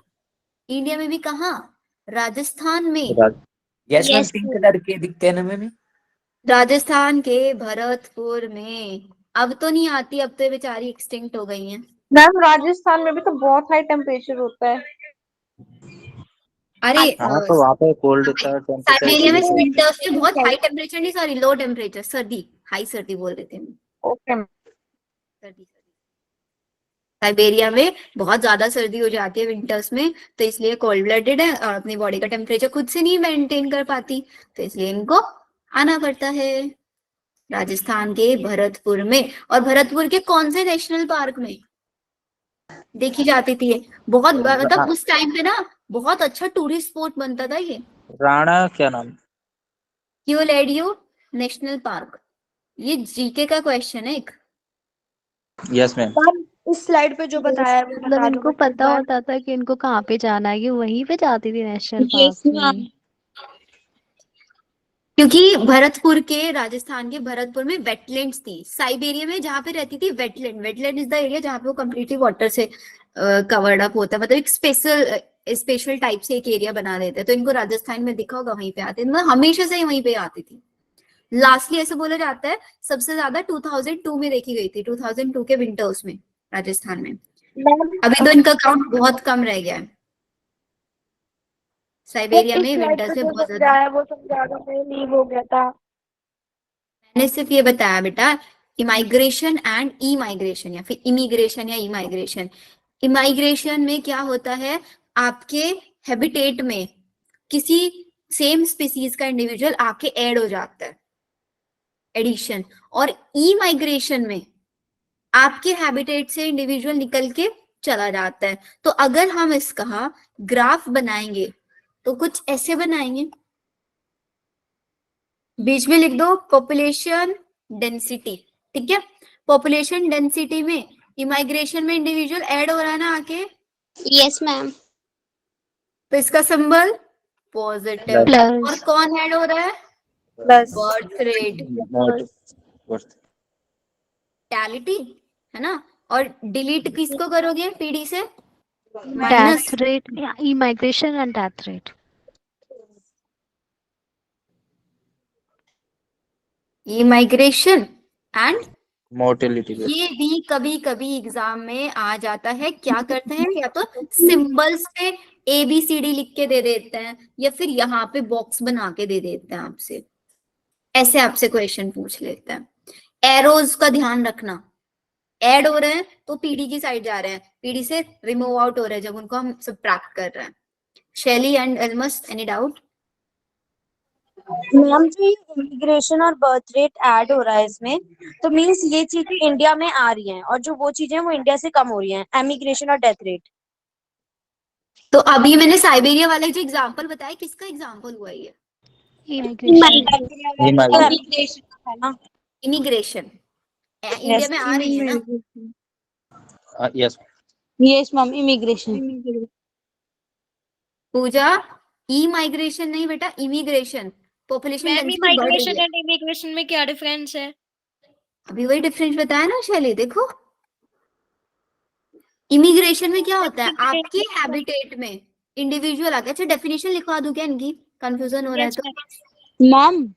इंडिया में भी कहाँ? राजस्थान में। Yes ma'am, yes pink colour के दिखते हैं ना मैम। राजस्थान के भरतपुर में। अब तो नहीं आती, अब तो ये बेचारी एक्सटिंक्ट हो गई हैं। मैम राजस्थान में भी तो बहुत हाई टेम्परेचर होता है। अरे हाँ तो वहाँ पे कोल्ड का साइबेरिया में टेम्परेचर। विंटर्स में बहुत हाई टेम्परेचर नहीं, सॉरी लो टेम्परेचर, सर्दी, हाई सर्दी बोल रहे थे हम, ओके। सर्दी। साइबेरिया में बहुत ज्यादा सर्दी हो जाती है विंटर्स में, तो इसलिए कोल्ड ब्लडेड है और अपनी बॉडी का टेम्परेचर खुद से नहीं मेंटेन कर पाती, तो इसलिए इनको आना पड़ता है राजस्थान के भरतपुर में। और भरतपुर के कौन से नेशनल पार्क में देखी जाती थी? बहुत मतलब उस टाइम पे ना बहुत अच्छा टूरिस्ट स्पॉट बनता था ये। राणा क्या नाम? क्योलेडियो नेशनल पार्क, ये जीके का क्वेश्चन है एक। Yes ma'am. इस स्लाइड पे जो बताया है वो मतलब बता दो इनको बस एक पता बार। होता था कि इनको कहाँ पे जाना है, ये वहीं पे जाती थी नेशनल यस पार्क मैम। में। क्योंकि भरतपुर के, राजस्थान के भरतपुर में वेटलैंड्स थी। साइबेरिया में जहाँ पे रहती थी wetland, wetland is the area जहाँ पे वो कम्प्लीटली वाटर से कवर्ड अप होता है, मतलब एक स्पेशल टाइप से एक एरिया बना देते हैं। तो इनको राजस्थान में दिखा होगा, वहीं पे आते हैं, मतलब हमेशा से ही वहीं पे आती थी। लास्टली ऐसे बोला जाता है सबसे ज्यादा 2002 में देखी गई थी, 2002 के विंटर्स में राजस्थान में। अभी तो इनका काउंट बहुत कम रह गया है। साइबेरिया में विंटर्स में बहुत ज्यादा। समझाया वो समझा दो, मैं लीव हो गया था। मैंने सिर्फ ये बताया बेटा, इमाइग्रेशन एंड ई माइग्रेशन, या फिर इमिग्रेशन या ई माइग्रेशन। इमाइग्रेशन में क्या होता है? आपके हैबिटेट में किसी सेम स्पीसीज का इंडिविजुअल आके ऐड हो जाता है, एडिशन। और ई माइग्रेशन में आपके हैबिटेट से इंडिविजुअल निकल के चला जाता है। तो अगर हम इसका ग्राफ बनाएंगे तो कुछ ऐसे बनाएंगे, बीच में लिख दो पॉपुलेशन डेंसिटी, ठीक है। पॉपुलेशन डेंसिटी में इमाइग्रेशन में इंडिविजुअल ऐड हो रहा है ना आके, यस मैम। तो इसका सिंबल पॉजिटिव। और प्लस कौन ऐड हो रहा है? प्लस बर्थ रेट, टैलिटी, है ना। और डिलीट किसको करोगे पीडी से? Minus death rate, E migration and death rate. E migration and mortality. ये भी कभी कभी एग्जाम में आ जाता है। क्या करते हैं, या तो सिंबल्स पे ABCD लिख के दे देते हैं, या फिर यहाँ पे बॉक्स बना के दे देते हैं आपसे, ऐसे आपसे क्वेश्चन पूछ लेते हैं। एरोज का ध्यान रखना, ऐड हो रहे हैं तो पीडी की साइड जा रहे हैं, पीडी से रिमूव आउट हो रहे हैं जब उनको हम सब्ट्रैक्ट कर रहे हैं। शैली and Elms, any doubt? Ma'am जो ये इमिग्रेशन और बर्थ रेट ऐड हो रहा है इसमें, तो मीन्स ये चीजें इंडिया में आ रही हैं और जो वो चीजें वो इंडिया से कम हो रही हैं, एमिग्रेशन और डेथ रेट। तो अभी मैंने साइबेरिया वाला जो एग्जांपल बताया, किसका एग्जांपल हुआ ये? इमिग्रेशन है ना। इमिग्रेशन इंडिया में आ रही है ना। Yes ma'am, immigration. Pooja, emigration नहीं बेटा, इमिग्रेशन। पॉपुलेशन मैम डेंसिटी बढ़ रही माइग्रेशन है। एंड इमिग्रेशन में क्या डिफरेंस है? अभी वही डिफरेंस बताया ना शैली, देखो इमिग्रेशन में क्या होता है, आपके हैबिटेट में इंडिविजुअल आके, अच्छा डेफिनेशन लिखवा दूं क्या इनकी, कंफ्यूजन हो रहा है Yes, तो? मैम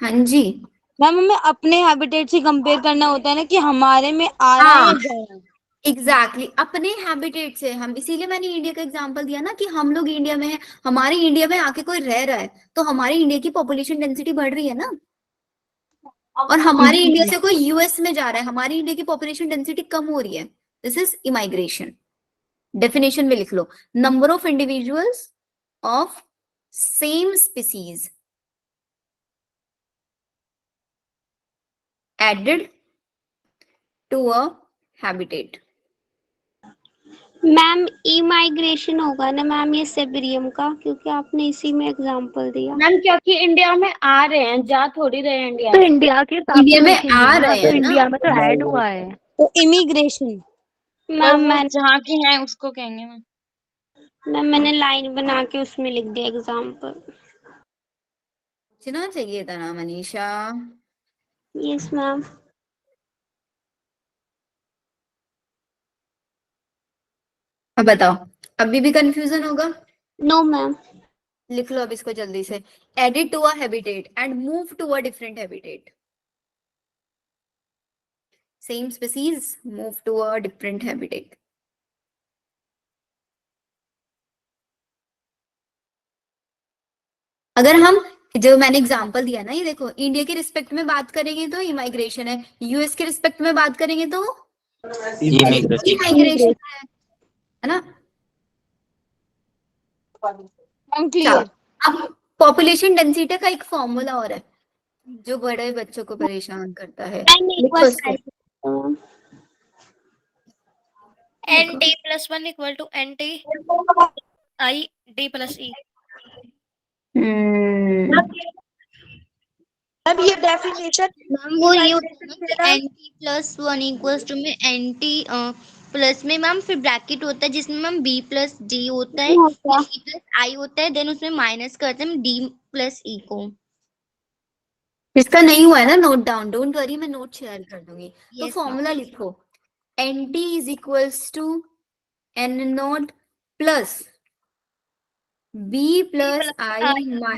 हाँ जी, मैम हमें अपने हैबिटेट से कंपेयर करना होता है ना कि हमारे में आ रहा है या जा रहा है। एग्जैक्टली अपने हैबिटेट से हम, इसीलिए मैंने इंडिया का एग्जांपल दिया ना कि हम लोग इंडिया में हैं, हमारे इंडिया में आके कोई रह रहा है तो हमारे इंडिया की पॉपुलेशन डेंसिटी बढ़ रही है ना, और हमारे इंडिया से कोई यूएस में जा रहा है, हमारी इंडिया की पॉपुलेशन डेंसिटी कम हो रही है। This is immigration. डेफिनेशन में लिख लो, number of individuals of same species added to a habitat. Ma'am emigration होगा ना मैम ये सेबेरियम का, क्योंकि आपने इसी में एग्जांपल दिया। मैम क्योंकि इंडिया में आ रहे हैं, जा थोड़ी रहे हैं इंडिया तो में। इंडिया के हिसाब इंडिया से में देखेंगे आ ना, रहे तो हैं ना। इंडिया में तो ऐड हुआ है। तो इमिग्रेशन मैम मैं जहाँ के हैं उसको कहेंगे मैम। मैंने लाइन बना के उसमें लिख दिया एग्जांपल। पूछना चाहिए था ना मनीषा। Yes ma'am. अब बताओ, अभी भी कंफ्यूजन होगा? No ma'am. लिख लो अब इसको जल्दी से, edit to a habitat and move to a different habitat. Same species move to a different habitat. अगर हम, जो मैंने एग्जांपल दिया ना, ये देखो इंडिया के रिस्पेक्ट में बात करेंगे तो इमाइग्रेशन है, यूएस के रिस्पेक्ट में बात करेंगे तो इमाइग्रेशन है ना। क्लियर। अब पॉपुलेशन डेंसिटी का एक फॉर्मूला और है जो बड़े बच्चों को परेशान करता है, लिखो इसको। NT + 1 = NT I D + E। अब ये डेफिनेशन मैम वो ये होता है ना कि NT + 1 = में NT प्लस में मैम फिर ब्रैकेट होता है जिसमें मैम B + D होता है, E + I होता है, देन उसमें माइनस करते हैं D + E को। इसका नहीं हुआ है ना नोट डाउन, डोंट वरी, मैं नोट शेयर कर दूंगी। तो फॉर्मूला लिखो, NT = N0 plus B + I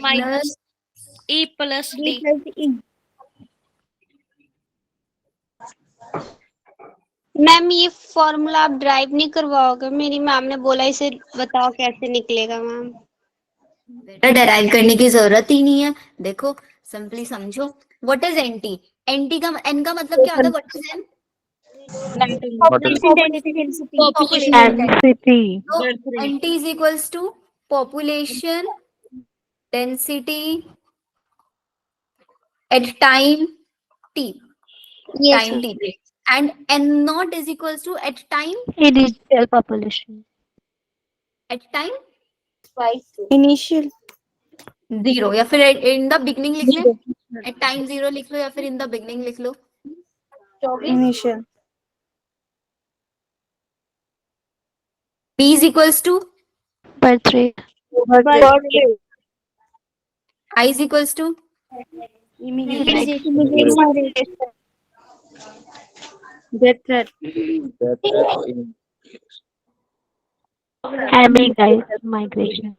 minus E + D। Ma'am ये फॉर्मूला आप ड्राइव नहीं करवाओगे? मेरी मैम ने बोला इसे बताओ कैसे निकलेगा मैम। बेटा डेराइव करने की जरूरत ही नहीं है, देखो सिंपली समझो। What is NT? एनटी का एन का मतलब क्या होता है? What is N? Population density. Density तो NT is equals to population density at time T, time T पे, and N0 is equals to at time initial population at time initial 0, या फिर in the beginning लिख लें, at time 0 लिख लो या फिर in the beginning लिख लो। Initial P is equals to birth rate I is equals to migration.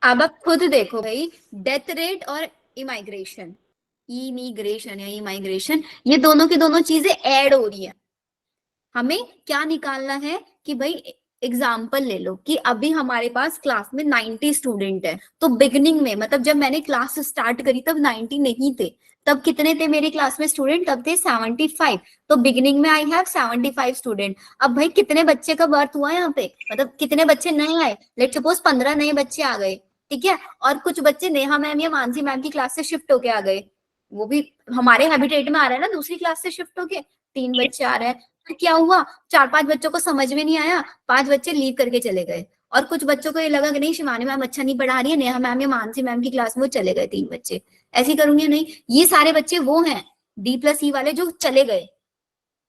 अब आप खुद देखो भाई, डेथ रेट और इमाइग्रेशन, इमिग्रेशन या इमाइग्रेशन, ये दोनों की दोनों चीजें ऐड हो रही है। हमें क्या निकालना है कि भाई एग्जाम्पल ले लो कि अभी हमारे पास क्लास में 90 स्टूडेंट है, तो बिगिनिंग में मतलब जब मैंने क्लास स्टार्ट करी तब 90 नहीं थे, तब कितने थे मेरी क्लास में स्टूडेंट? तब थे 75। तो बिगिनिंग में आई हैव 75 स्टूडेंट। अब भाई कितने बच्चे का बर्थ हुआ यहाँ पे, मतलब कितने बच्चे नए आए? लेट सपोज 15 नए बच्चे आ गए, ठीक है, और कुछ बच्चे नेहा मैम या मानसी मैम की क्लास से शिफ्ट होके आ गए, वो भी हमारे हैबिटेट में आ रहा है ना, दूसरी क्लास से शिफ्ट होके 3 बच्चे आ रहे हैं। तो क्या हुआ, 4-5 बच्चों को समझ में नहीं आया, 5 बच्चे लीव करके चले गए, और कुछ बच्चों को ये लगा कि नहीं शिवानी मैम अच्छा नहीं पढ़ा रही है, नेहा मैम या मानसी मैम की क्लास में वो चले गए 3 बच्चे। ऐसे करूंगी नहीं, ये सारे बच्चे वो हैं D+E वाले जो चले गए,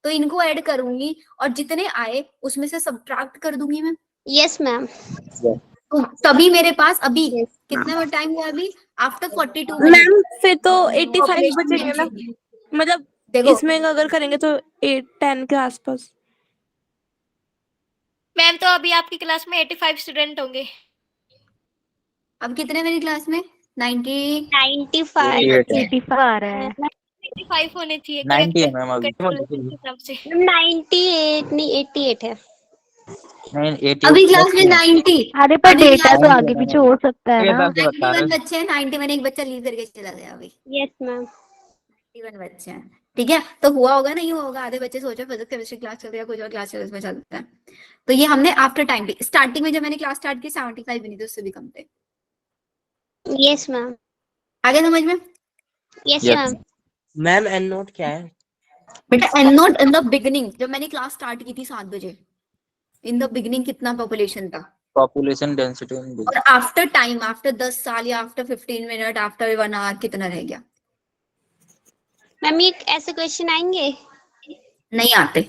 तो इनको ऐड करूंगी और जितने आए उसमें से सब्ट्रैक्ट कर दूंगी मैं। Yes ma'am. तो तभी मेरे पास अभी कितना टाइम हुआ अभी, आफ्टर 42 मैम फिर तो 85 बचेंगे ना, मिनट। मतलब देखो इसमें अगर करेंगे तो 8-10 के आसपास। मैम तो अभी आपकी क्लास में 85 स्टूडेंट होंगे। अब कितने मेरी क्लास में? 90 95 85 आ रहा है। 85 होने चाहिए 90 है मैम अभी। कैलकुलेशन के हिसाब से। 98 नहीं 88 है। नहीं 80 अभी क्लास में 90। अरे पर अभी डेटा क्लास तो में आगे पीछे हो सकता है ना। 91 बच्चे हैं, 91 एक बच्चा लीव करके चला गया अभी। Yes ma'am. 91 बच्चे हैं, ठीक है, तो हुआ होगा नहीं हुआ होगा, आधे बच्चे सोचो फिजिक्स केमिस्ट्री क्लास चल रही है, कुछ और क्लास चल में चलता है। तो ये हमने आफ्टर टाइम पे, स्टार्टिंग में जब मैंने क्लास स्टार्ट की 75 भी नहीं थे, उससे भी कम थे। Yes ma'am. आगे समझ में? Yes Yes. Ma'am. Ma'am N naught क्या है? बेटा N naught in the beginning, जब मैंने क्लास स्टार्ट की थी 7 बजे, इन द बिगिनिंग कितना पॉपुलेशन था, पॉपुलेशन डेंसिटी इन और आफ्टर टाइम, आफ्टर 10 साल या आफ्टर 15 मिनट, आफ्टर 1 आवर कितना रह गया? मैम ये ऐसे क्वेश्चन आएंगे? नहीं आते।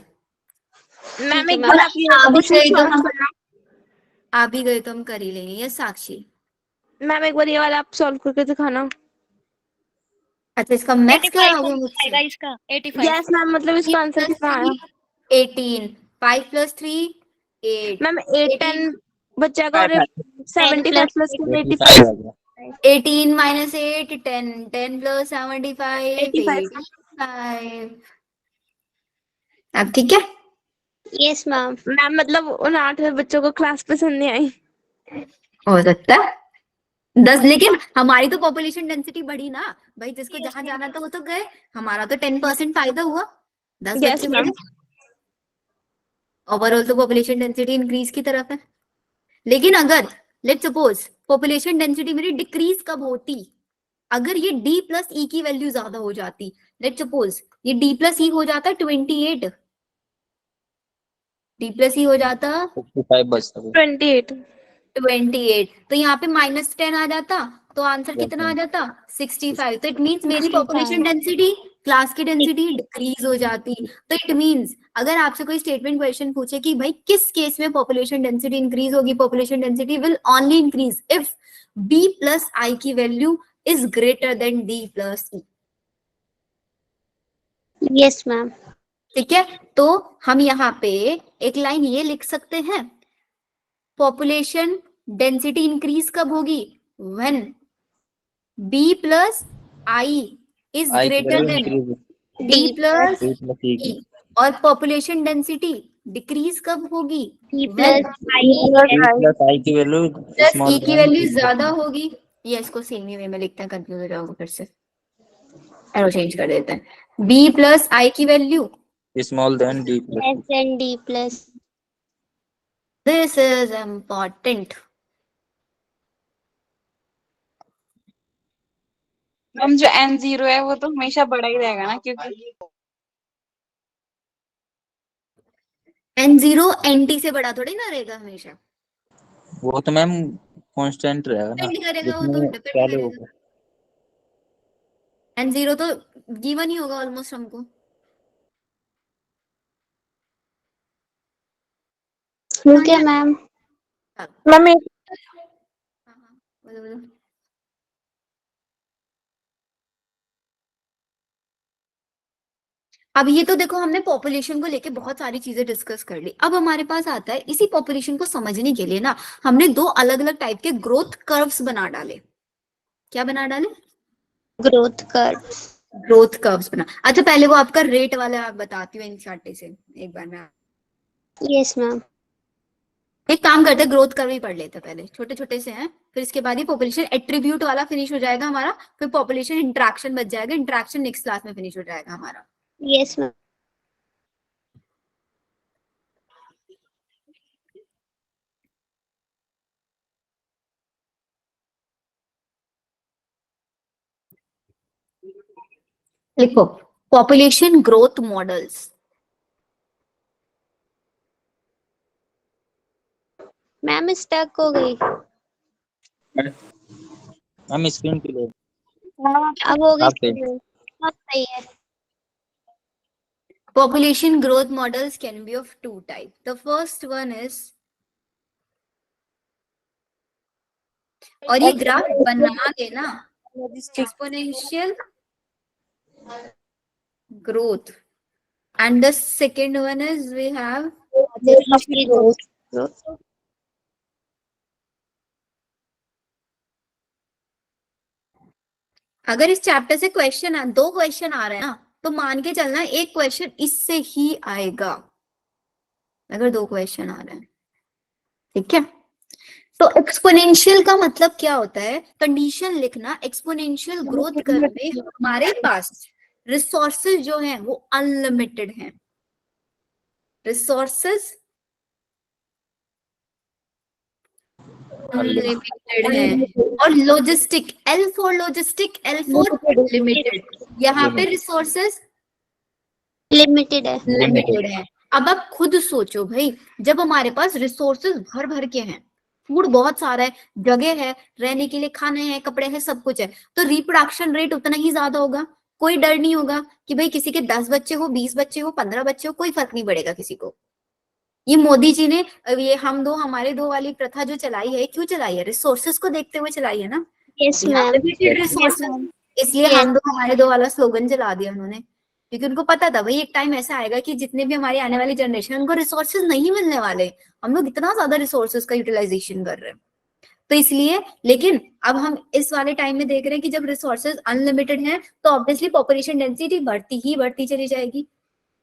मैम है, एक मैम। बार आप ये आ भी क्वेश्चन गए तो सॉल्व हम करना। आ भी गए तो हम कर ही लेंगे। ये साक्षी, मैम एक बार ये वाला आप सॉल्व करके दिखाना। अच्छा इसका मैथ्स क्या 85 हो गया आएगा मुझसे? इसका 85। यस मैम, मतलब इसका आंसर कितना आया? 18, 5 + 3 8, मैम 8-10 बच्चा का 75 प्लस 85। 18 - 8 10, 10 + 75 85। अब ठीक है? Yes ma'am. मैम मतलब उन 8 बच्चों को क्लास पसंद नहीं आई। हो सकता है 10, लेकिन हमारी तो पॉपुलेशन डेंसिटी बढ़ी ना भाई, जिसको जहां जाना था वो तो गए, हमारा तो 10% फायदा हुआ, 10 यस बच्चे मैम। बढ़े, ओवरऑल तो पॉपुलेशन डेंसिटी इंक्रीज की तरफ है। लेकिन अगर लेट्स सपोज पॉपुलेशन डेंसिटी मेरी डिक्रीज कब होती? अगर ये D+E की वैल्यू ज्यादा हो जाती, लेट्स सपोज ये D+E हो जाता 28, D+E हो जाता 55 बचता है। 28। 28, तो यहाँ पे -10 आ जाता, तो आंसर Yes, कितना आ ma'am. जाता? 65। तो इट मीन्स मेरी पॉपुलेशन डेंसिटी, क्लास की डेंसिटी डिक्रीज हो जाती। तो इट मीन्स अगर आपसे कोई स्टेटमेंट क्वेश्चन पूछे कि भाई किस केस में पॉपुलेशन डेंसिटी इंक्रीज होगी, population density will only increase if B+I की value is greater than D+E। Yes ma'am. ठीक है, तो हम यहाँ पे एक लाइन ये लिख सकते हैं, पॉपुलेशन डेंसिटी इंक्रीज कब होगी? व्हेन B+I इज I की greater value then increase D+E, की और पॉपुलेशन डेंसिटी डिक्रीज कब होगी? D+I प्लस I की वैल्यू E स्मॉल की वैल्यू ज्यादा होगी। ये इसको सेम ही वे में लिखते हैं, कंफ्यूज हो जाओगे फिर से, एरो चेंज कर देते हैं। B+I की value small than D plus. less than D+. This is important. Ma'am जो N0 है वो तो हमेशा बड़ा ही रहेगा ना, क्योंकि N0 NT से बड़ा थोड़ी ना रहेगा हमेशा, वो तो मैम कांस्टेंट रहेगा ना, डिपेंड करेगा, वो तो जितने डिपेंड पहले करेगा। होगा। N0 तो गिवन ही होगा ऑलमोस्ट हमको। ठीक है मैम। मैम एक हाँ, बोलो बोलो। अब ये तो देखो हमने पॉपुलेशन को लेके बहुत सारी चीजें डिस्कस कर ली। अब हमारे पास आता है इसी पॉपुलेशन को समझने के लिए ना, हमने 2 अलग अलग टाइप के ग्रोथ कर्व्स बना डाले। क्या बना डाले? Growth curve. ग्रोथ कर्व्स बना। अच्छा पहले वो आपका रेट वाला आप बताती हूँ इन चार्टे से एक बार मैं। Yes ma'am. एक काम करते हैं, ग्रोथ कर्व ही पढ़ लेते हैं पहले, छोटे छोटे से हैं, फिर इसके बाद ये पॉपुलेशन एट्रीब्यूट वाला फिनिश हो जाएगा हमारा, फिर पॉपुलेशन इंटरेक्शन बच जाएगा, इंटरेक्शन नेक्स्ट क्लास में फिनिश हो जाएगा हमारा। Yes ma'am. लिखो population growth models. Ma'am stuck हो गई। मैम स्क्रीन पे लो। अब हो आप गई। पे। हाँ, सही है। Population growth models can be of two types. The first one is, और ये ग्राफ बना देना, exponential growth, and the second one is we have अगर इस चैप्टर से क्वेश्चन, दो क्वेश्चन आ रहे हैं ना, तो मान के चलना एक क्वेश्चन इससे ही आएगा, अगर दो क्वेश्चन आ रहे हैं, ठीक है। तो एक्सपोनेंशियल का मतलब क्या होता है, कंडीशन लिखना, एक्सपोनेंशियल ग्रोथ कर्व में हमारे पास रिसोर्सेज जो हैं वो अनलिमिटेड हैं, रिसोर्सेज अनलिमिटेड है, और logistic, L for logistic, L for limited, यहाँ पे रिसोर्सेज लिमिटेड है। लिमिटेड है। अब आप खुद सोचो भाई, जब हमारे पास रिसोर्सेज भर भर के हैं, फूड बहुत सारा है, जगह है, रहने के लिए खाने हैं, कपड़े हैं, सब कुछ है, तो रिप्रोडक्शन रेट उतना ही ज्यादा होगा, कोई डर नहीं होगा कि भाई किसी के 10 बच्चे हो, 20 बच्चे हो, 15 बच्चे हो, कोई फर्क नहीं पड़ेगा किसी को। ये मोदी जी ने ये हम दो हमारे दो वाली प्रथा जो चलाई है, क्यों चलाई है, रिसोर्सेज को देखते हुए चलाई है ना, यस मैम। रिसोर्सेज, इसलिए हम दो हमारे दो वाला स्लोगन चला दिया उन्होंने, क्योंकि उनको पता था भाई एक टाइम ऐसा आएगा कि जितने भी हमारी आने वाली जनरेशन, उनको रिसोर्सेज नहीं मिलने वाले, हम लोग इतना ज्यादा रिसोर्सेज का यूटिलाइजेशन कर रहे हैं, तो इसलिए। लेकिन अब हम इस वाले टाइम में देख रहे हैं कि जब रिसोर्सेज अनलिमिटेड हैं, तो ऑब्वियसली पॉपुलेशन डेंसिटी बढ़ती ही बढ़ती चली जाएगी,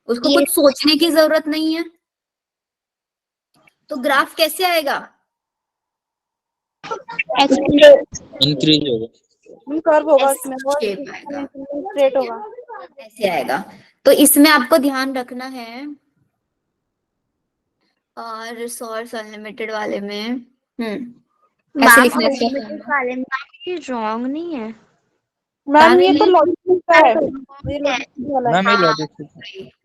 उसको कुछ सोचने की जरूरत नहीं है। तो ग्राफ कैसे आएगा, इंक्रीज होगा, कर्व होगा ऐसे इसमें, shape आएगा, स्ट्रेट होगा। ऐसे आएगा। तो इसमें आपको ध्यान रखना है, और रिसोर्स अनलिमिटेड वाले में ऐसे लिखना है, वाले में ये रॉन्ग नहीं है मैम ये तो लॉजिक का है, मैम ये लॉजिक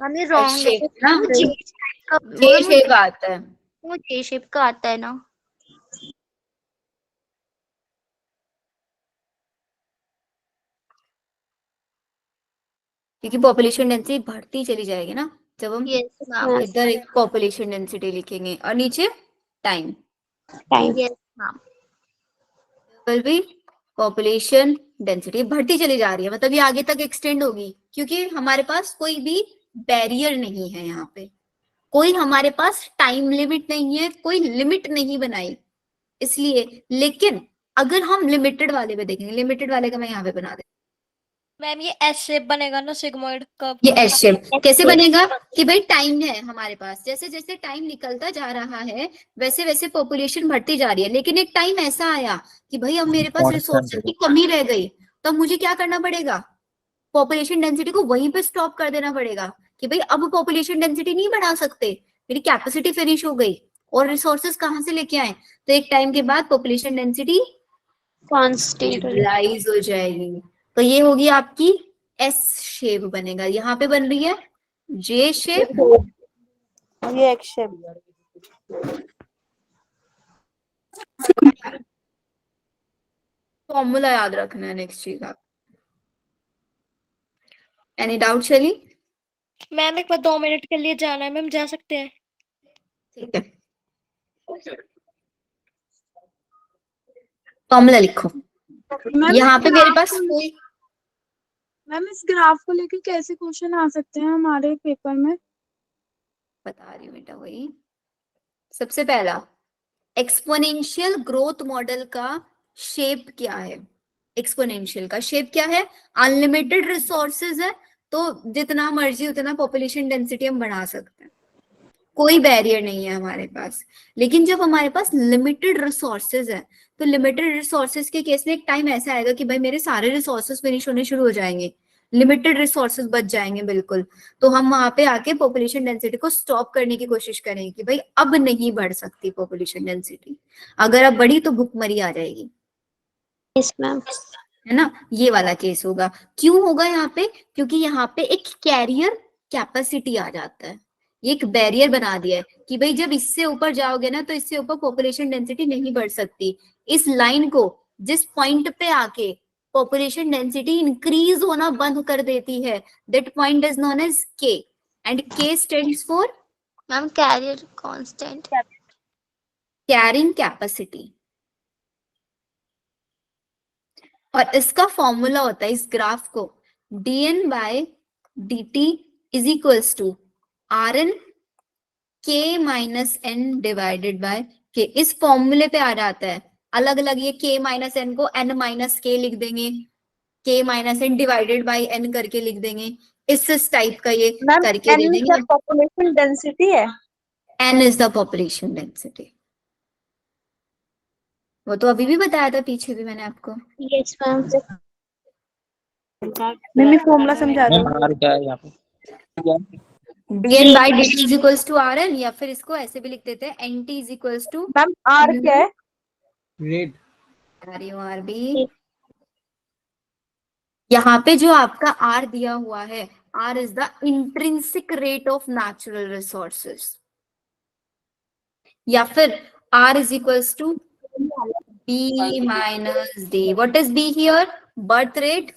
हमें रॉन्ग है शेप ना, वो ये शेप आता है, जे शेप का आता है ना। क्योंकि पॉपुलेशन डेंसिटी बढ़ती चली जाएगी ना, जब हम यस मैम। इधर एक पॉपुलेशन डेंसिटी लिखेंगे और नीचे time, yes ma'am. Will be population density बढ़ती चली जा रही है, मतलब ये आगे तक एक्सटेंड होगी, क्योंकि हमारे पास कोई भी बैरियर नहीं है, यहाँ पे कोई हमारे पास टाइम लिमिट नहीं है, कोई लिमिट नहीं बनाई, इसलिए। लेकिन अगर हम लिमिटेड वाले पे देखेंगे, लिमिटेड वाले का मैं यहाँ पे बना दे, मैम ये एस शेप बनेगा ना सिग्मॉइड का? ये एस शेप कैसे बनेगा कि भाई टाइम है हमारे पास, जैसे जैसे टाइम निकलता जा रहा है वैसे वैसे पॉपुलेशन बढ़ती जा रही है, लेकिन एक टाइम ऐसा आया कि भाई अब मेरे पास रिसोर्सेज की कमी रह गई, तो मुझे क्या करना पड़ेगा, पॉपुलेशन डेंसिटी को वहीं पे स्टॉप कर देना पड़ेगा कि भाई अब पॉपुलेशन डेंसिटी नहीं बढ़ा सकते, मेरी कैपेसिटी फिनिश हो गई, और रिसोर्सेज कहाँ से लेके आए, तो एक टाइम के बाद पॉपुलेशन डेंसिटी कांस्टेंट स्टेबलाइज हो जाएगी। तो ये होगी आपकी एस शेप बनेगा, यहाँ पे बन रही है जे शेप, ये एक्स शेप। फॉर्मूला याद रखना है नेक्स्ट चीज आप। एनी डाउट चली? मैम एक बार 2 मिनट के लिए जाना है, मैम जा सकते हैं? ठीक है, फॉर्मूला लिखो, यहाँ पे मेरे पास कोई, मैम इस ग्राफ को लेके कैसे क्वेश्चन आ सकते हैं हमारे पेपर में? बता रही हूँ बेटा, वही सबसे पहला एक्सपोनेंशियल ग्रोथ मॉडल का शेप क्या है, एक्सपोनेंशियल का शेप क्या है, अनलिमिटेड रिसोर्सेज है, तो जितना मर्जी उतना पॉपुलेशन डेंसिटी हम बढ़ा सकते हैं, कोई बैरियर नहीं है हमारे पास। लेकिन जब हमारे पास लिमिटेड रिसोर्सेज है, तो लिमिटेड रिसोर्सेज के केस में एक टाइम ऐसा आएगा कि भाई मेरे सारे रिसोर्सेज फिनिश होने शुरू हो जाएंगे, लिमिटेड रिसोर्सेज बच जाएंगे बिल्कुल। तो हम वहां पे आके पॉपुलेशन डेंसिटी को स्टॉप करने की कोशिश करेंगे कि भाई अब नहीं बढ़ सकती पॉपुलेशन डेंसिटी, अगर अब बढ़ी तो भुखमरी आ जाएगी। Yes ma'am. है ना, ये वाला केस होगा। क्यों होगा यहाँ पे? क्योंकि यहाँ पे एक कैरियर कैपेसिटी आ जाता है, ये एक बैरियर बना दिया है कि भाई जब इससे ऊपर जाओगे ना तो इससे ऊपर पॉपुलेशन डेंसिटी नहीं बढ़ सकती। इस लाइन को जिस पॉइंट पे आके पॉपुलेशन डेंसिटी इंक्रीज होना बंद कर देती है, that point is known as K, and K stands for ma'am carrier constant, carrying capacity. और इसका फॉर्मूला होता है इस ग्राफ को dn by dt is equals to rn k minus n divided by k। इस फॉर्मूले पे आ जाता है। अलग अलग ये k माइनस n को n माइनस k लिख देंगे, k minus n divided bye n करके लिख देंगे, इस टाइप का ये मैम करके दे n देंगे। पॉपुलेशन डेंसिटी है। n is the population density, वो तो अभी भी बताया था पीछे भी मैंने आपको। Yes ma'am. मैंने फॉर्मूला समझा दो। मैम आर क्या है यहाँ पे? dn by dt is equals to rn, या फिर इसको ऐसे भी लिख देते हैं nt is equals to ma'am R क्या है? रेट। RURB। यहाँ पे जो आपका R दिया हुआ है, R is the intrinsic rate of natural resources, या फिर R is equals to B minus D। What is B here? Birth rate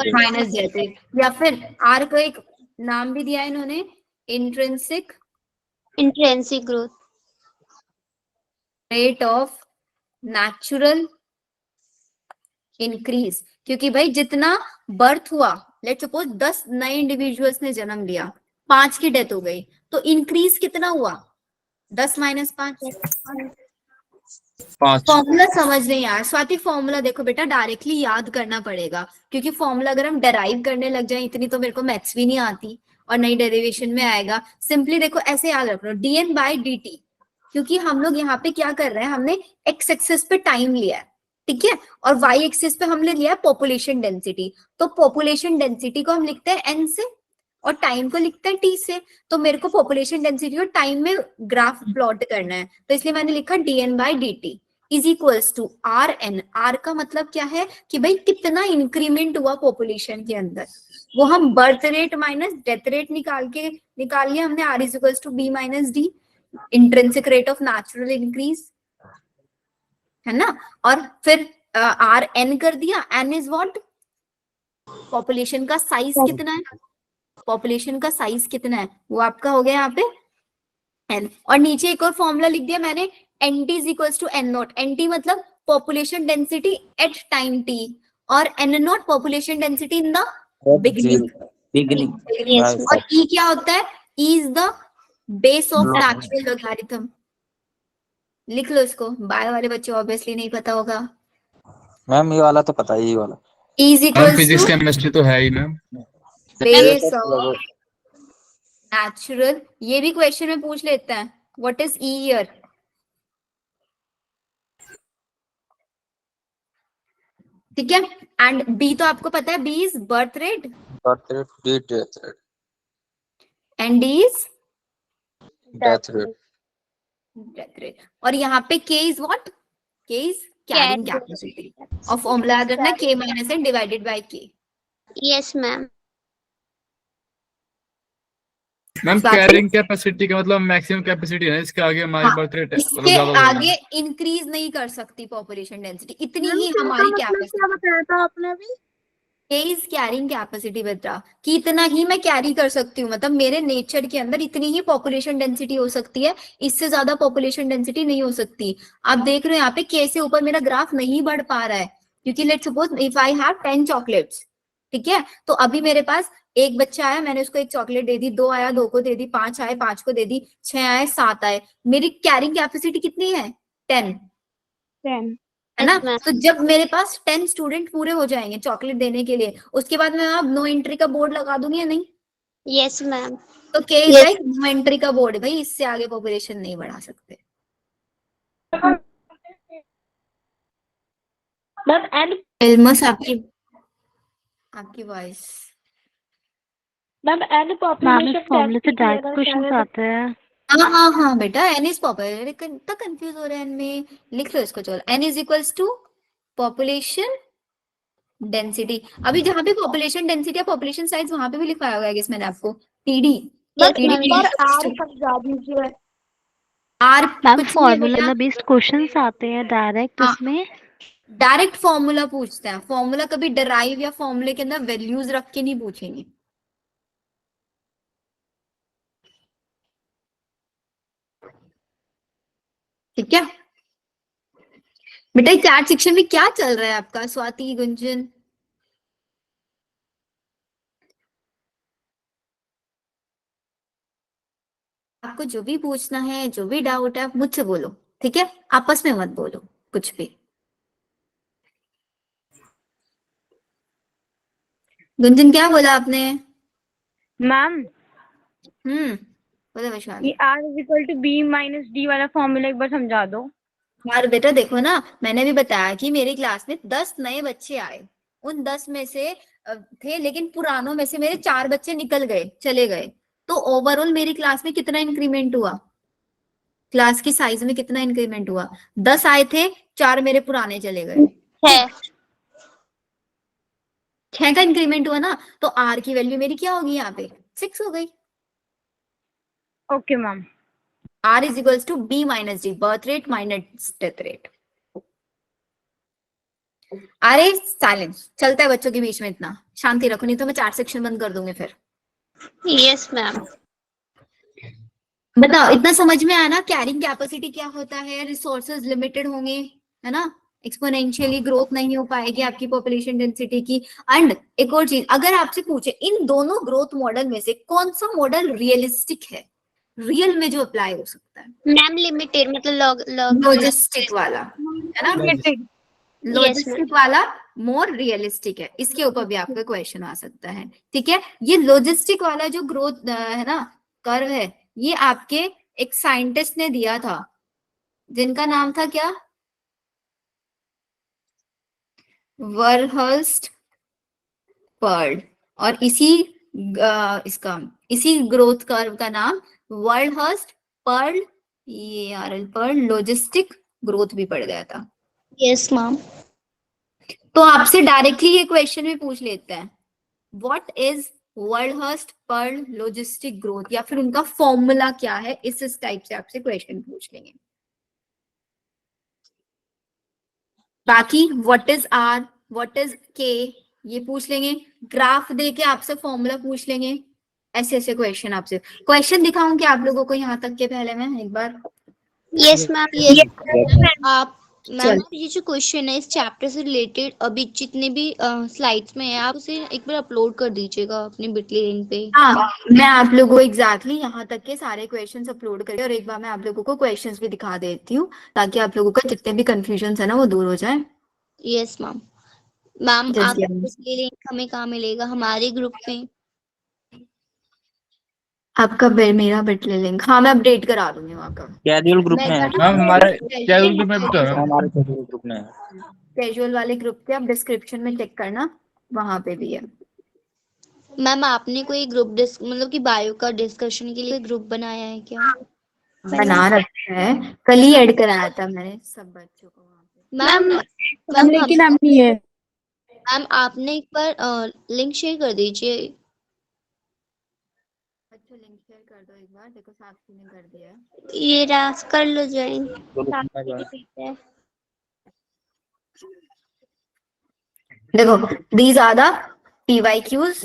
minus death rate, या फिर R का एक नाम भी दिया है इन्होंने, intrinsic growth rate of natural increase. क्योंकि भाई जितना बर्थ हुआ, लेट सपोज 10 नए इंडिविजुअल्स ने जन्म लिया, 5 की डेथ हो गई, तो इंक्रीज कितना हुआ? 10 माइनस 5। फॉर्मूला समझ नहीं आया स्वाति? फॉर्मूला देखो बेटा, डायरेक्टली याद करना पड़ेगा, क्योंकि फॉर्मूला अगर हम डेराइव करने लग जाए, इतनी तो मेरे को मैथ्स भी नहीं आती और नई डेरिवेशन में आएगा। सिंपली देखो ऐसे याद रख लो, dn बाय dt, क्योंकि हम लोग यहाँ पे क्या कर रहे हैं, हमने एक्स एक्सिस पे टाइम लिया है, ठीक है, और वाई एक्सिस पे हमने लिया है पॉपुलेशन डेंसिटी। तो पॉपुलेशन डेंसिटी को हम लिखते हैं n से और टाइम को लिखते हैं t से। तो मेरे को पॉपुलेशन डेंसिटी और टाइम में ग्राफ प्लॉट करना है, तो इसलिए मैंने लिखा dn by dt is equals to rn। r का मतलब क्या है कि भाई कितना इंक्रीमेंट हुआ पॉपुलेशन के अंदर, वो हम birth rate minus death rate निकाल लिया हमने। r is equals to b minus d, intrinsic rate of natural increase, है ना। और फिर आर एन कर दिया, एन इज व्हाट? पॉपुलेशन का साइज कितना है, पॉपुलेशन का साइज कितना है, वो आपका हो गया यहाँ पे एन। और नीचे एक और फॉर्मूला लिख दिया मैंने, N T is equals to N naught. N T मतलब population density at time T, और N naught population density in the beginning. और ई क्या होता है? E is the base of natural logarithm. लिख लो इसको, बायो वाले बच्चे ऑब्वियसली नहीं पता होगा। मैम ये वाला तो पता है, ये वाला। E is equals physics to chemistry तो है ही मैम। Base of natural. ये भी क्वेश्चन में पूछ लेते हैं, व्हाट इज E हियर? ठीक है, एंड B तो आपको पता है, B is birth rate and D is death rate. Death rate. और यहाँ पे K is what? K is carrying capacity. और फॉर्मूला याद रखना, K minus N divided by K। Yes ma'am. Ma'am carrying capacity का मतलब मैक्सिमम कैपेसिटी है, इसके आगे हमारी बर्थ रेट है, इसके आगे इंक्रीज नहीं कर सकती पॉपुलेशन डेंसिटी, इतनी ही हमारी कैपेसिटी। क्या बताया था आपने अभी? K इज कैरिंग कैपेसिटी बेटा, कि इतना ही मैं कैरी कर सकती हूँ, मतलब मेरे नेचर के अंदर इतनी ही पॉपुलेशन डेंसिटी हो सकती है, इससे ज्यादा पॉपुलेशन डेंसिटी नहीं हो सकती। आप देख रहे हो यहाँ पे K से ऊपर मेरा ग्राफ नहीं बढ़ पा रहा है, क्योंकि let's suppose if I have 10 chocolates, ठीक है, तो अभी मेरे पास एक बच्चा आया, मैंने उसको एक चॉकलेट दे दी, 2 आया 2 को दे दी, 5 आए 5 को दे दी, 6 आए 7 आए, मेरी कैरिंग कैपेसिटी कितनी है? 10 है ना। तो जब मेरे पास 10 स्टूडेंट पूरे हो जाएंगे चॉकलेट देने के लिए, उसके बाद मैं अब नो एंट्री का बोर्ड लगा दूंगी या नहीं? Yes ma'am. तो के इज लाइक इन्वेंटरी का बोर्ड है भाई, इससे आगे पॉपुलेशन नहीं बढ़ा सकते। मैम एन एल्मस आपकी वॉइस। मैम एन मैम इस पॉपुलेशन फॉर्मूले से डायरेक्ट क्वेश्चन आते हैं। हाँ बेटा, एन इज पॉपुलर, इतना कंफ्यूज हो रहे हैं में, लिख लो इसको। चलो, N is equals to population density. अभी जहाँ पे पॉपुलेशन डेंसिटी या पॉपुलेशन साइज वहां पे भी लिखवाया होगा गेस मैंने आपको, टीडी। आर समझा दीजिए। आर मैम कुछ नहीं है फॉर्मूला बेटा, बेस्ड क्वेश्चंस आते हैं डायरेक्ट हाँ। इसमें। डायरेक्ट फॉर्मूला पूछते हैं, फॉर्मूला कभी डराइव या फॉर्मूले के अंदर वैल्यूज रख के नहीं पूछेंगे। ठीक है बेटा, चैट सेक्शन में क्या चल रहा है आपका? स्वाति, गुंजन, आपको जो भी पूछना है, जो भी डाउट है, आप मुझसे बोलो, ठीक है? आपस में मत बोलो कुछ भी। गुंजन क्या बोला आपने? मैम बोलो वैशाली। ये R is equal to B minus D वाला फॉर्मूला एक बार समझा दो। यार बेटा देखो ना, मैंने भी बताया कि मेरी क्लास में 10 नए बच्चे आए, उन 10 में से थे, लेकिन पुरानों में से मेरे 4 बच्चे निकल गए, चले गए। तो ओवरऑल मेरी क्लास में कितना इंक्रीमेंट हुआ? क्लास की साइज में कितना इंक्रीमेंट हुआ? 10 आए थे, 4 मेरे पुराने चले गए, 6 का इंक्रीमेंट हुआ ना। तो आर की वैल्यू मेरी क्या होगी यहाँ पे? 6 हो गई। Okay ma'am. R is equals to B minus D, birth rate minus death rate. अरे साइलेंस चलता है बच्चों के बीच में, इतना शांति रखो, नहीं तो मैं चैट सेक्शन बंद कर दूंगी फिर। Yes ma'am. बताओ, इतना समझ में आया ना? कैरिंग कैपेसिटी क्या होता है, रिसोर्सेज लिमिटेड होंगे, है ना? एक्सपोनेंशियली ग्रोथ नहीं हो पाएगी आपकी पॉपुलेशन डेंसिटी की। एंड एक और चीज, अगर आपसे पूछे इन दोनों ग्रोथ मॉडल में से कौन सा मॉडल रियलिस्टिक है, रियल में जो अप्लाई हो सकता है? मैम लिमिटेड मतलब लॉजिस्टिक वाला, है ना? लॉजिस्टिक वाला मोर रियलिस्टिक है। इसके ऊपर भी आपका क्वेश्चन आ सकता है, ठीक है? ये लॉजिस्टिक वाला जो ग्रोथ है ना, कर्व है, ये आपके एक साइंटिस्ट ने दिया था, जिनका नाम था क्या? Verhulst Pearl. और इसी ग्रोथ कर्व का नाम Verhulst Pearl, Pearl logistic growth भी पड़ गया था। Yes ma'am. तो आपसे डायरेक्टली ये क्वेश्चन भी पूछ लेते हैं, what is Verhulst Pearl logistic growth, या फिर उनका फॉर्मूला क्या है? इस टाइप से आपसे क्वेश्चन पूछ लेंगे। बाकी what is R, what is K, ये पूछ लेंगे। ग्राफ देके आपसे फॉर्मूला पूछ लेंगे। ऐसे ऐसे क्वेश्चन आपसे। क्वेश्चन दिखाऊं क्या आप लोगों को यहाँ तक के? पहले मैं एक बार। Yes ma'am. आप मैम, चल। ये जो क्वेश्चन है इस चैप्टर से रिलेटेड अभी जितने भी स्लाइड्स में है, आप उसे एक बार अपलोड कर दीजिएगा अपनी बिटली लिंक पे। हाँ, मैं आप लोगों को एग्जैक्टली यहाँ तक के सारे क्वेश्चंस अपलोड करके, और एक बार मैं आप लोगों को क्वेश्चंस भी दिखा देती हूँ, ताकि आप लोगों का जितने भी कंफ्यूजन है ना वो दूर हो जाए। Yes ma'am. मैम Just आपका yes. बिटली लिंक हमें कहाँ मिलेगा? हमारे ग्रुप में। आपका मेरा बिटली लिंक, हाँ मैं अपडेट करा दूंगी वहाँ का। कैजुअल ग्रुप में है। मैम हमारे कैजुअल ग्रुप में भी तो है। हमारे कैजुअल ग्रुप में है। कैजुअल वाले ग्रुप के आप डिस्क्रिप्शन में चेक करना, वहां पे भी है। मैम आपने कोई ग्रुप मतलब कि बायो का डिस्कशन के लिए ग्रुप बनाया है क्या? बना रखा है, कल ही ऐड कराया था मैंने सब बच्चों को वहाँ पे। मैम लेकिन हम नहीं है। मैम आपने एक बार लिंक शेयर कर दीजिए। अच्छा लिंक शेयर कर दो एक बार, देखो साक्षी ने कर दिया है। ये रास कर लो ज्वाइन। देखो दीज आर द PYQs,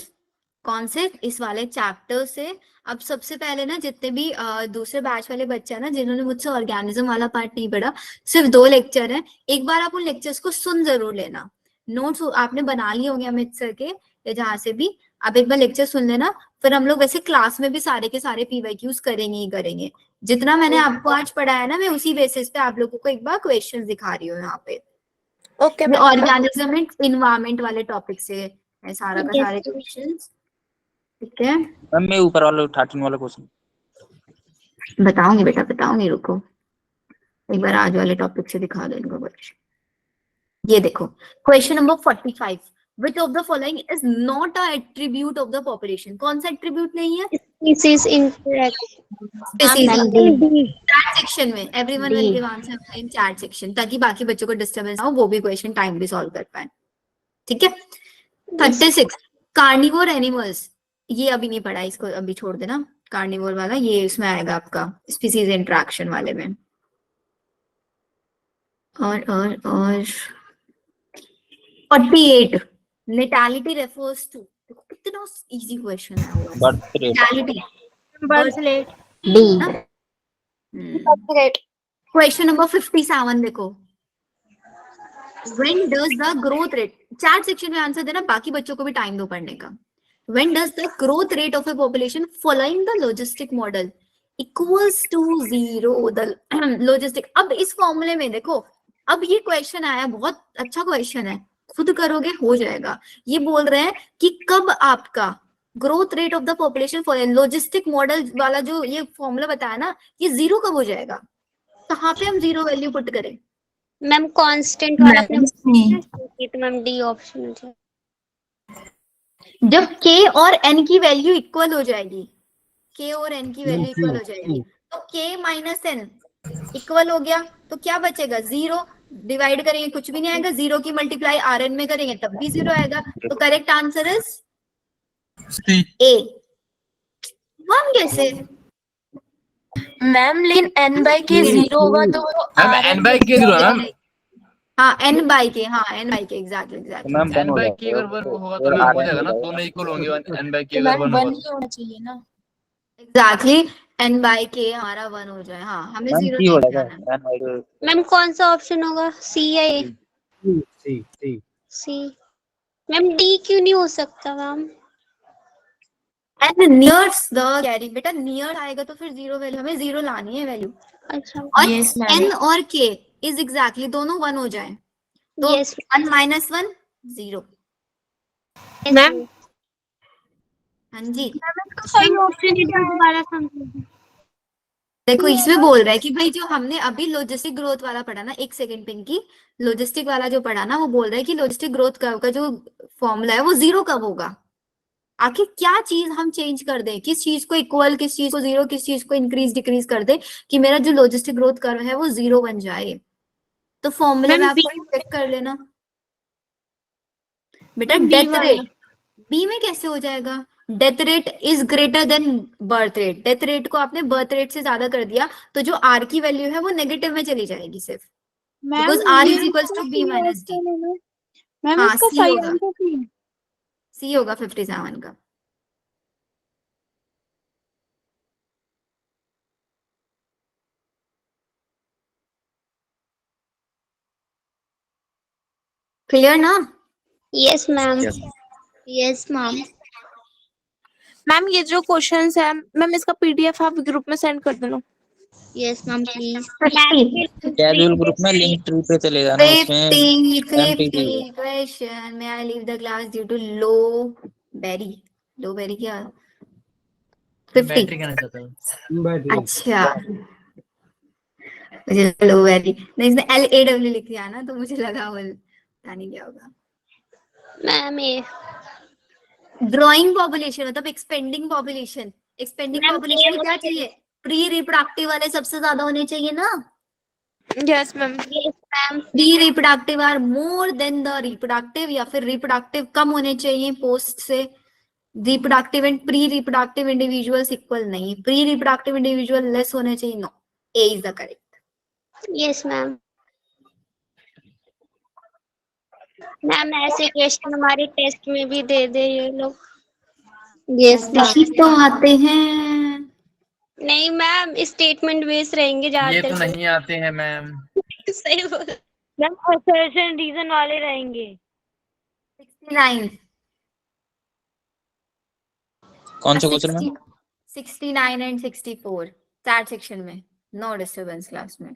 कौन से? इस वाले चैप्टर से। अब सबसे पहले ना, जितने भी दूसरे बैच वाले बच्चे हैं ना, जिन्होंने मुझसे ऑर्गेनिज्म वाला पार्ट नहीं पढ़ा, सिर्फ 2 लेक्चर हैं, एक बार आप उन लेक्चर्स को सुन जरूर लेना। नोट्स आपने बना लिए होंगे अमित सर के या जहाँ से भी, आप एक बार लेक्चर सुन लेना। फिर हम लोग वैसे क्लास में भी सारे के सारे PYQs करेंगे ही करेंगे। जितना मैंने आपको आज पढ़ाया ना, मैं उसी बेसिस पे आप लोगों को एक बार क्वेश्चन दिखा रही हूँ यहाँ पे। ओके ऑर्गेनिज्म एंड इन्वायरमेंट वाले टॉपिक से है सारा का सारे क्वेश्चंस। ठीक है, मैम मैं ऊपर वाला 13 वाला क्वेश्चन बताऊंगी बेटा, बताऊंगी, रुको एक बार आज वाले टॉपिक से दिखा दो इनको कुछ। ये देखो question number 45, which of the following is not a attribute of the population? कौन सा एट्रीब्यूट नहीं है? Species incorrect. चैट सेक्शन में everyone will give answer in chat section, ताकि बाकी बच्चों को डिस्टर्बेंस ना हो, वो भी क्वेश्चन टाइम भी सॉल्व कर पाए। ठीक है। 36 कार्निवोर एनिमल्स, ये अभी नहीं पढ़ा, इसको अभी छोड़ देना। कार्निवोर वाला ये इसमें आएगा आपका स्पीसीज इंटरेक्शन वाले में। और 48 नेटालिटी रेफर्स टू, देखो कितना इजी क्वेश्चन है वो। Birth rate natality birth rate. Question number 57 देखो, when does the growth rate, chat section में आंसर देना, बाकी बच्चों को भी टाइम दो पढ़ने का। when does the growth rate of a population following the logistic model equals to 0, the logistic। अब इस फॉर्मूले में देखो, अब ये क्वेश्चन आया, बहुत अच्छा क्वेश्चन है, खुद करोगे हो जाएगा। ये बोल रहे हैं कि कब आपका growth rate of the population for logistic model वाला जो ये फॉर्मूला बताया ना, ये 0 कब हो जाएगा? कहाँ पे हम 0 वैल्यू पुट करें? मैम कांस्टेंट वाला आपने ये तो मैम डी ऑप्शन हो जाए। जब k और n की वैल्यू इक्वल हो जाएगी, k और n की वैल्यू इक्वल हो जाएगी, तो k माइनस n इक्वल हो गया, तो क्या बचेगा? 0। डिवाइड करेंगे कुछ भी नहीं आएगा, 0 की मल्टीप्लाई Rn में करेंगे तब भी 0 आएगा। तो करेक्ट आंसर इज A। 1 कैसे? मैम लेकिन n बाई के 0 होगा तो मैम n बाई के 0 मैम, हाँ n बाई के, हाँ n बाई के, exactly exactly. Ma'am n by के अगर 1 होगा तो मैम हो जाएगा ना, दोनों इक्वल होंगे। n बाई के अगर 1 होगा ही होना चाहिए ना। एग्जैक्टली n बाई के हमारा 1 हो जाए। हाँ, हमें 0 सी नहीं हो जाना जाएगा है। मैम कौन सा ऑप्शन होगा, सी या ए? सी। मैम डी क्यों नहीं हो सकता ma'am? And nears the carry, बेटा नियर आएगा तो फिर 0 वैल्यू, हमें 0 लानी है वैल्यू। अच्छा और Yes, ma'am. n और k इज एग्जैक्टली दोनों 1 हो जाए, तो यस 1 माइनस 1 0। मैम। हाँ जी, सही ऑप्शन दोबारा समझिए। देखो इसमें बोल रहा है कि भाई जो हमने अभी लॉजिस्टिक ग्रोथ वाला पढ़ा ना, एक सेकंड पिंकी, लॉजिस्टिक वाला जो पढ़ा ना, वो बोल रहा है कि लॉजिस्टिक ग्रोथ कर्व का जो फॉर्मूला है वो 0 कब होगा? आखिर क्या चीज हम चेंज कर दें, किस चीज को इक्वल, किस चीज को 0, किस चीज को इंक्रीज डिक्रीज कर दे कि मेरा जो लॉजिस्टिक ग्रोथ कर्व है वो 0 बन जाए? तो फॉर्मूले में आप चेक कर लेना बेटा। डेथ रेट बी में कैसे हो जाएगा? Death rate is greater than birth rate. Death rate को आपने बर्थ रेट से ज्यादा कर दिया, तो जो आर की वैल्यू है वो नेगेटिव में चली जाएगी सिर्फ, because R is equal to B minus D. Ma'am हाँ, इसका सी सही होगा, आंसर क्या है? सी होगा 57 का। क्लियर ना? Yes ma'am. Yes ma'am. Ma'am ये जो क्वेश्चंस है मैम इसका पीडीएफ आप ग्रुप में सेंड कर देना। Yes ma'am please. Casual group में लिंक ट्री पे चलेगा ना, उसमें 50 question, may I leave the class due to low berry? Low berry क्या? 50। अच्छा, मुझे लो बेरी नहीं, इसने LAW लिख दिया ना, तो मुझे लगा वो पता नहीं क्या होगा। मैम ए। ग्रोइंग पॉपुलेशन मतलब expanding population. Expanding Ma'am, population में ये क्या चाहिए? प्री रिप्रोडक्टिव वाले सबसे ज्यादा होने चाहिए ना। Yes ma'am. Yes ma'am. Pre reproductive are more than the reproductive, या फिर रिप्रोडक्टिव कम होने चाहिए पोस्ट से। Reproductive and pre reproductive individuals equal नहीं, प्री रिप्रोडक्टिव इंडिविजुअल लेस होने चाहिए। No, A is the correct. Yes ma'am. Ma'am ऐसे क्वेश्चन हमारे टेस्ट में भी दे दे ये लोग। यस यही तो आते हैं। नहीं मैम, स्टेटमेंट बेस रहेंगे ये ज्यादातर। तो नहीं आते हैं मैम। सही बोल। मैम असर्शन रीजन वाले रहेंगे। 69 कौन सा क्वेश्चन में? 69 एंड 64 चैट सेक्शन में, नो डिस्टरबेंस क्लास में।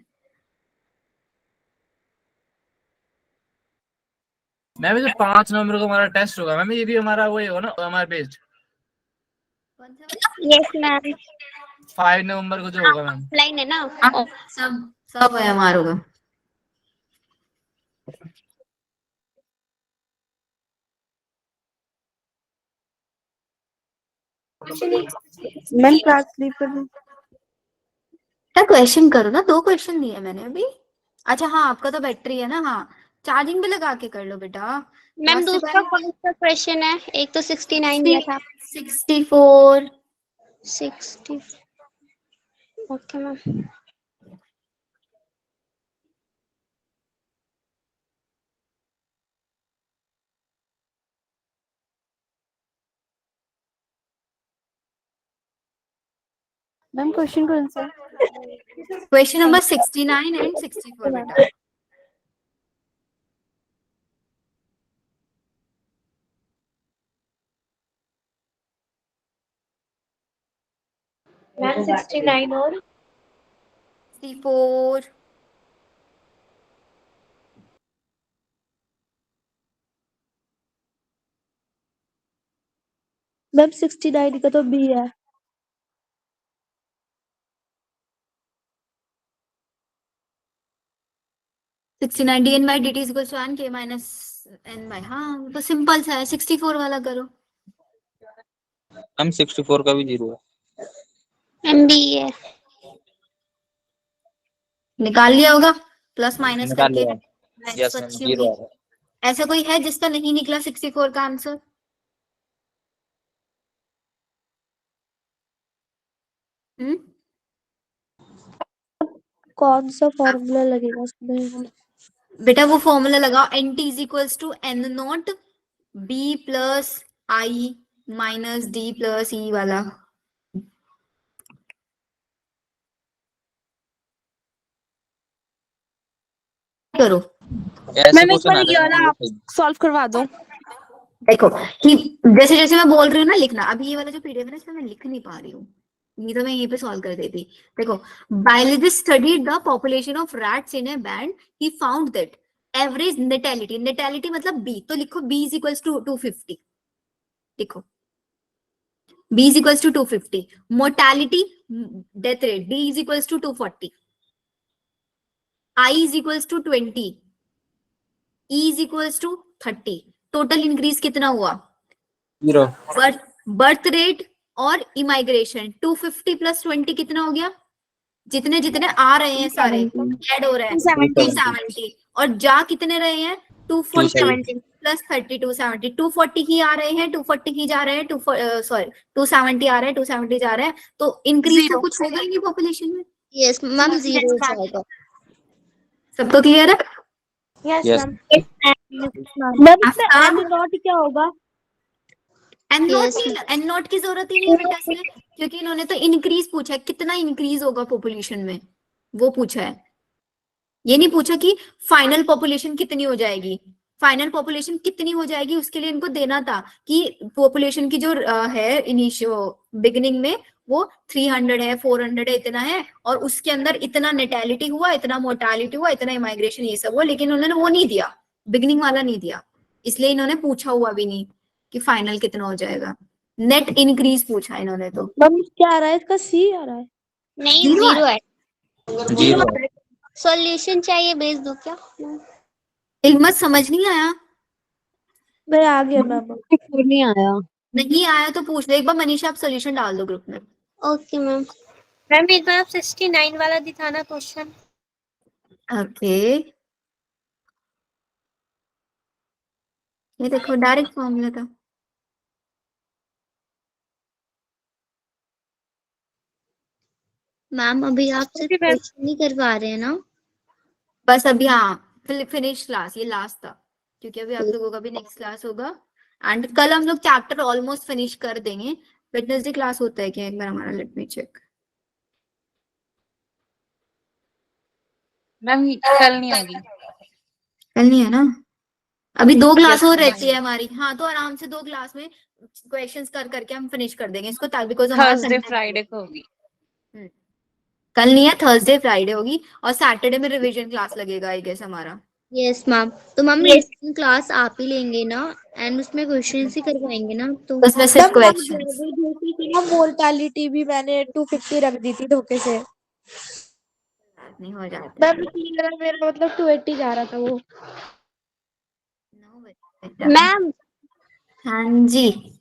मैम ये जो 5 नवंबर को हमारा टेस्ट होगा मैम, ये भी हमारा वही होगा ना, हमारा बेस्ड कौन सा? यस मैम, 5 नवंबर को जो होगा मैम। ऑफलाइन है ना? सब है हमारे को। मैम क्लास लीव कर दूं? क्वेश्चन करो ना, 2 क्वेश्चन दिए मैंने अभी। अच्छा हाँ, आपका तो बैटरी है ना, हाँ चार्जिंग पे लगा के कर लो बेटा। मैम क्लास से दूसरा पहले कौन सा क्वेश्चन है? एक तो 69 दिया था। 64। 60। Okay ma'am. मैम क्वेश्चन कौन सा? क्वेश्चन नंबर 69 एंड 64 बेटा। मैम 69 और 64। मैम 69 का तो बी है। 69 dn by dt is equals to n k minus n by, हाँ तो सिंपल सा है। 64 वाला करो। मैम 64 का भी 0 है। MB है। निकाल लिया होगा प्लस माइनस निकाल करके। लिया। मैथ्स यस तो मैम अच्छी 0 होगी। आ रहा है। ऐसा कोई है जिसका नहीं निकला 64 का आंसर? हम्म, कौन सा फॉर्मूला लगेगा उसमें? बेटा वो फॉर्मूला लगाओ, N T is equals to N naught B plus I minus D plus E वाला। करो। ऐसे मैम एक क्वेश्चन बार आ ये रहे वाला हैं आप सॉल्व करवा दो। देखो कि जैसे जैसे मैं बोल रही हूँ ना लिखना। अभी ये वाला जो पीडीएफ है ना, इसमें मैं लिख नहीं पा रही हूँ, ये तो मैं यहीं पे सॉल्व कर देती। देखो, biologist studied the population of rats in a band, he found that average natality, natality मतलब बी, तो लिखो बी इज इक्वल्स टू 250। लिखो B is equals to 250। Mortality, death rate, D is equals to 240। I is equals to 20। E is equals to 30। Total increase कितना हुआ? 0। Birth rate और immigration 250 plus 20 कितना हो गया? जितने जितने आ रहे हैं सारे ऐड हो रहे हैं 270। और जा कितने रहे हैं? 240 प्लस 30 270। 240 ही आ रहे हैं, 240 ही जा रहे हैं, 270 आ रहे हैं, 270 जा रहे हैं। तो इंक्रीज तो कुछ होगा ही नहीं पॉपुलेशन में। यस मैम, 0 हो जाएगा। सबको क्लियर है? Yes Yes. मैम। मैम इसमें एन नॉट क्या होगा? एन नॉट की जरूरत ही नहीं है बेटा इसमें, क्योंकि इन्होंने तो इंक्रीज पूछा है, कितना इंक्रीज होगा पॉपुलेशन में वो पूछा है। ये नहीं पूछा कि फाइनल पॉपुलेशन कितनी हो जाएगी। फाइनल पॉपुलेशन कितनी हो जाएगी उसके लिए इनको देना था कि पॉपुलेशन की जो है इनिशियो बिगिनिंग में वो 300 है, 400 है, इतना है, और उसके अंदर इतना नेटेलिटी हुआ, इतना मोर्टालिटी हुआ, इतना इमाइग्रेशन, ये सब हुआ। लेकिन उन्होंने वो नहीं दिया, बिगिनिंग वाला नहीं दिया, इसलिए इन्होंने पूछा हुआ भी नहीं कि फाइनल कितना हो जाएगा। नेट इंक्रीज पूछा इन्होंने तो। मैम क्या आ रहा है इसका? सी आ रहा है। नहीं, 0 है। 0 है। सॉल्यूशन चाहिए, भेज दो क्या? हिम्मत समझ नहीं आया? मेरा आ गया मैम। नहीं आया। नहीं आया तो पूछ लो एक बार। मनीषा आप सोल्यूशन डाल दो ग्रुप में। Okay ma'am. मैम एक बार आप 69 वाला दिखाना क्वेश्चन। ओके, ये देखो डायरेक्ट फॉर्मूला था। मैम अभी आप सिर्फ क्वेश्चन नहीं करवा रहे हैं ना? बस अभी हाँ फिनिश क्लास, ये लास्ट था, क्योंकि अभी आप लोगों का भी नेक्स्ट क्लास होगा। एंड कल हम लोग चैप्टर ऑलमोस्ट फिनिश कर देंगे। वेडनेसडे क्लास होता है क्या एक बार हमारा? Let me check. मैम कल नहीं होगी। कल नहीं है ना? अभी 2 क्लास Yes, और नहीं रहती है हमारी। हाँ तो आराम से 2 क्लास में क्वेश्चंस कर करके हम फिनिश कर देंगे इसको, ताकि बिकॉज हमारा थर्सडे फ्राइडे को होगी। कल नहीं है, थर्सडे फ्राइडे होगी। और सैटरडे में रिवीजन क्लास लगेगा आई गेस हमारा। Yes ma'am. तो मैम लिसनिंग क्लास आप ही लेंगे ना, एंड उसमें क्वेश्चन ही करवाएंगे ना आप तो? उसमें सिर्फ क्वेश्चन। मोर्टालिटी भी मैंने 250 रख दी थी धोखे से। नहीं हो जाता है। मैम मेरा मतलब 280 जा रहा था वो। No, बेटा। मैम हाँ जी।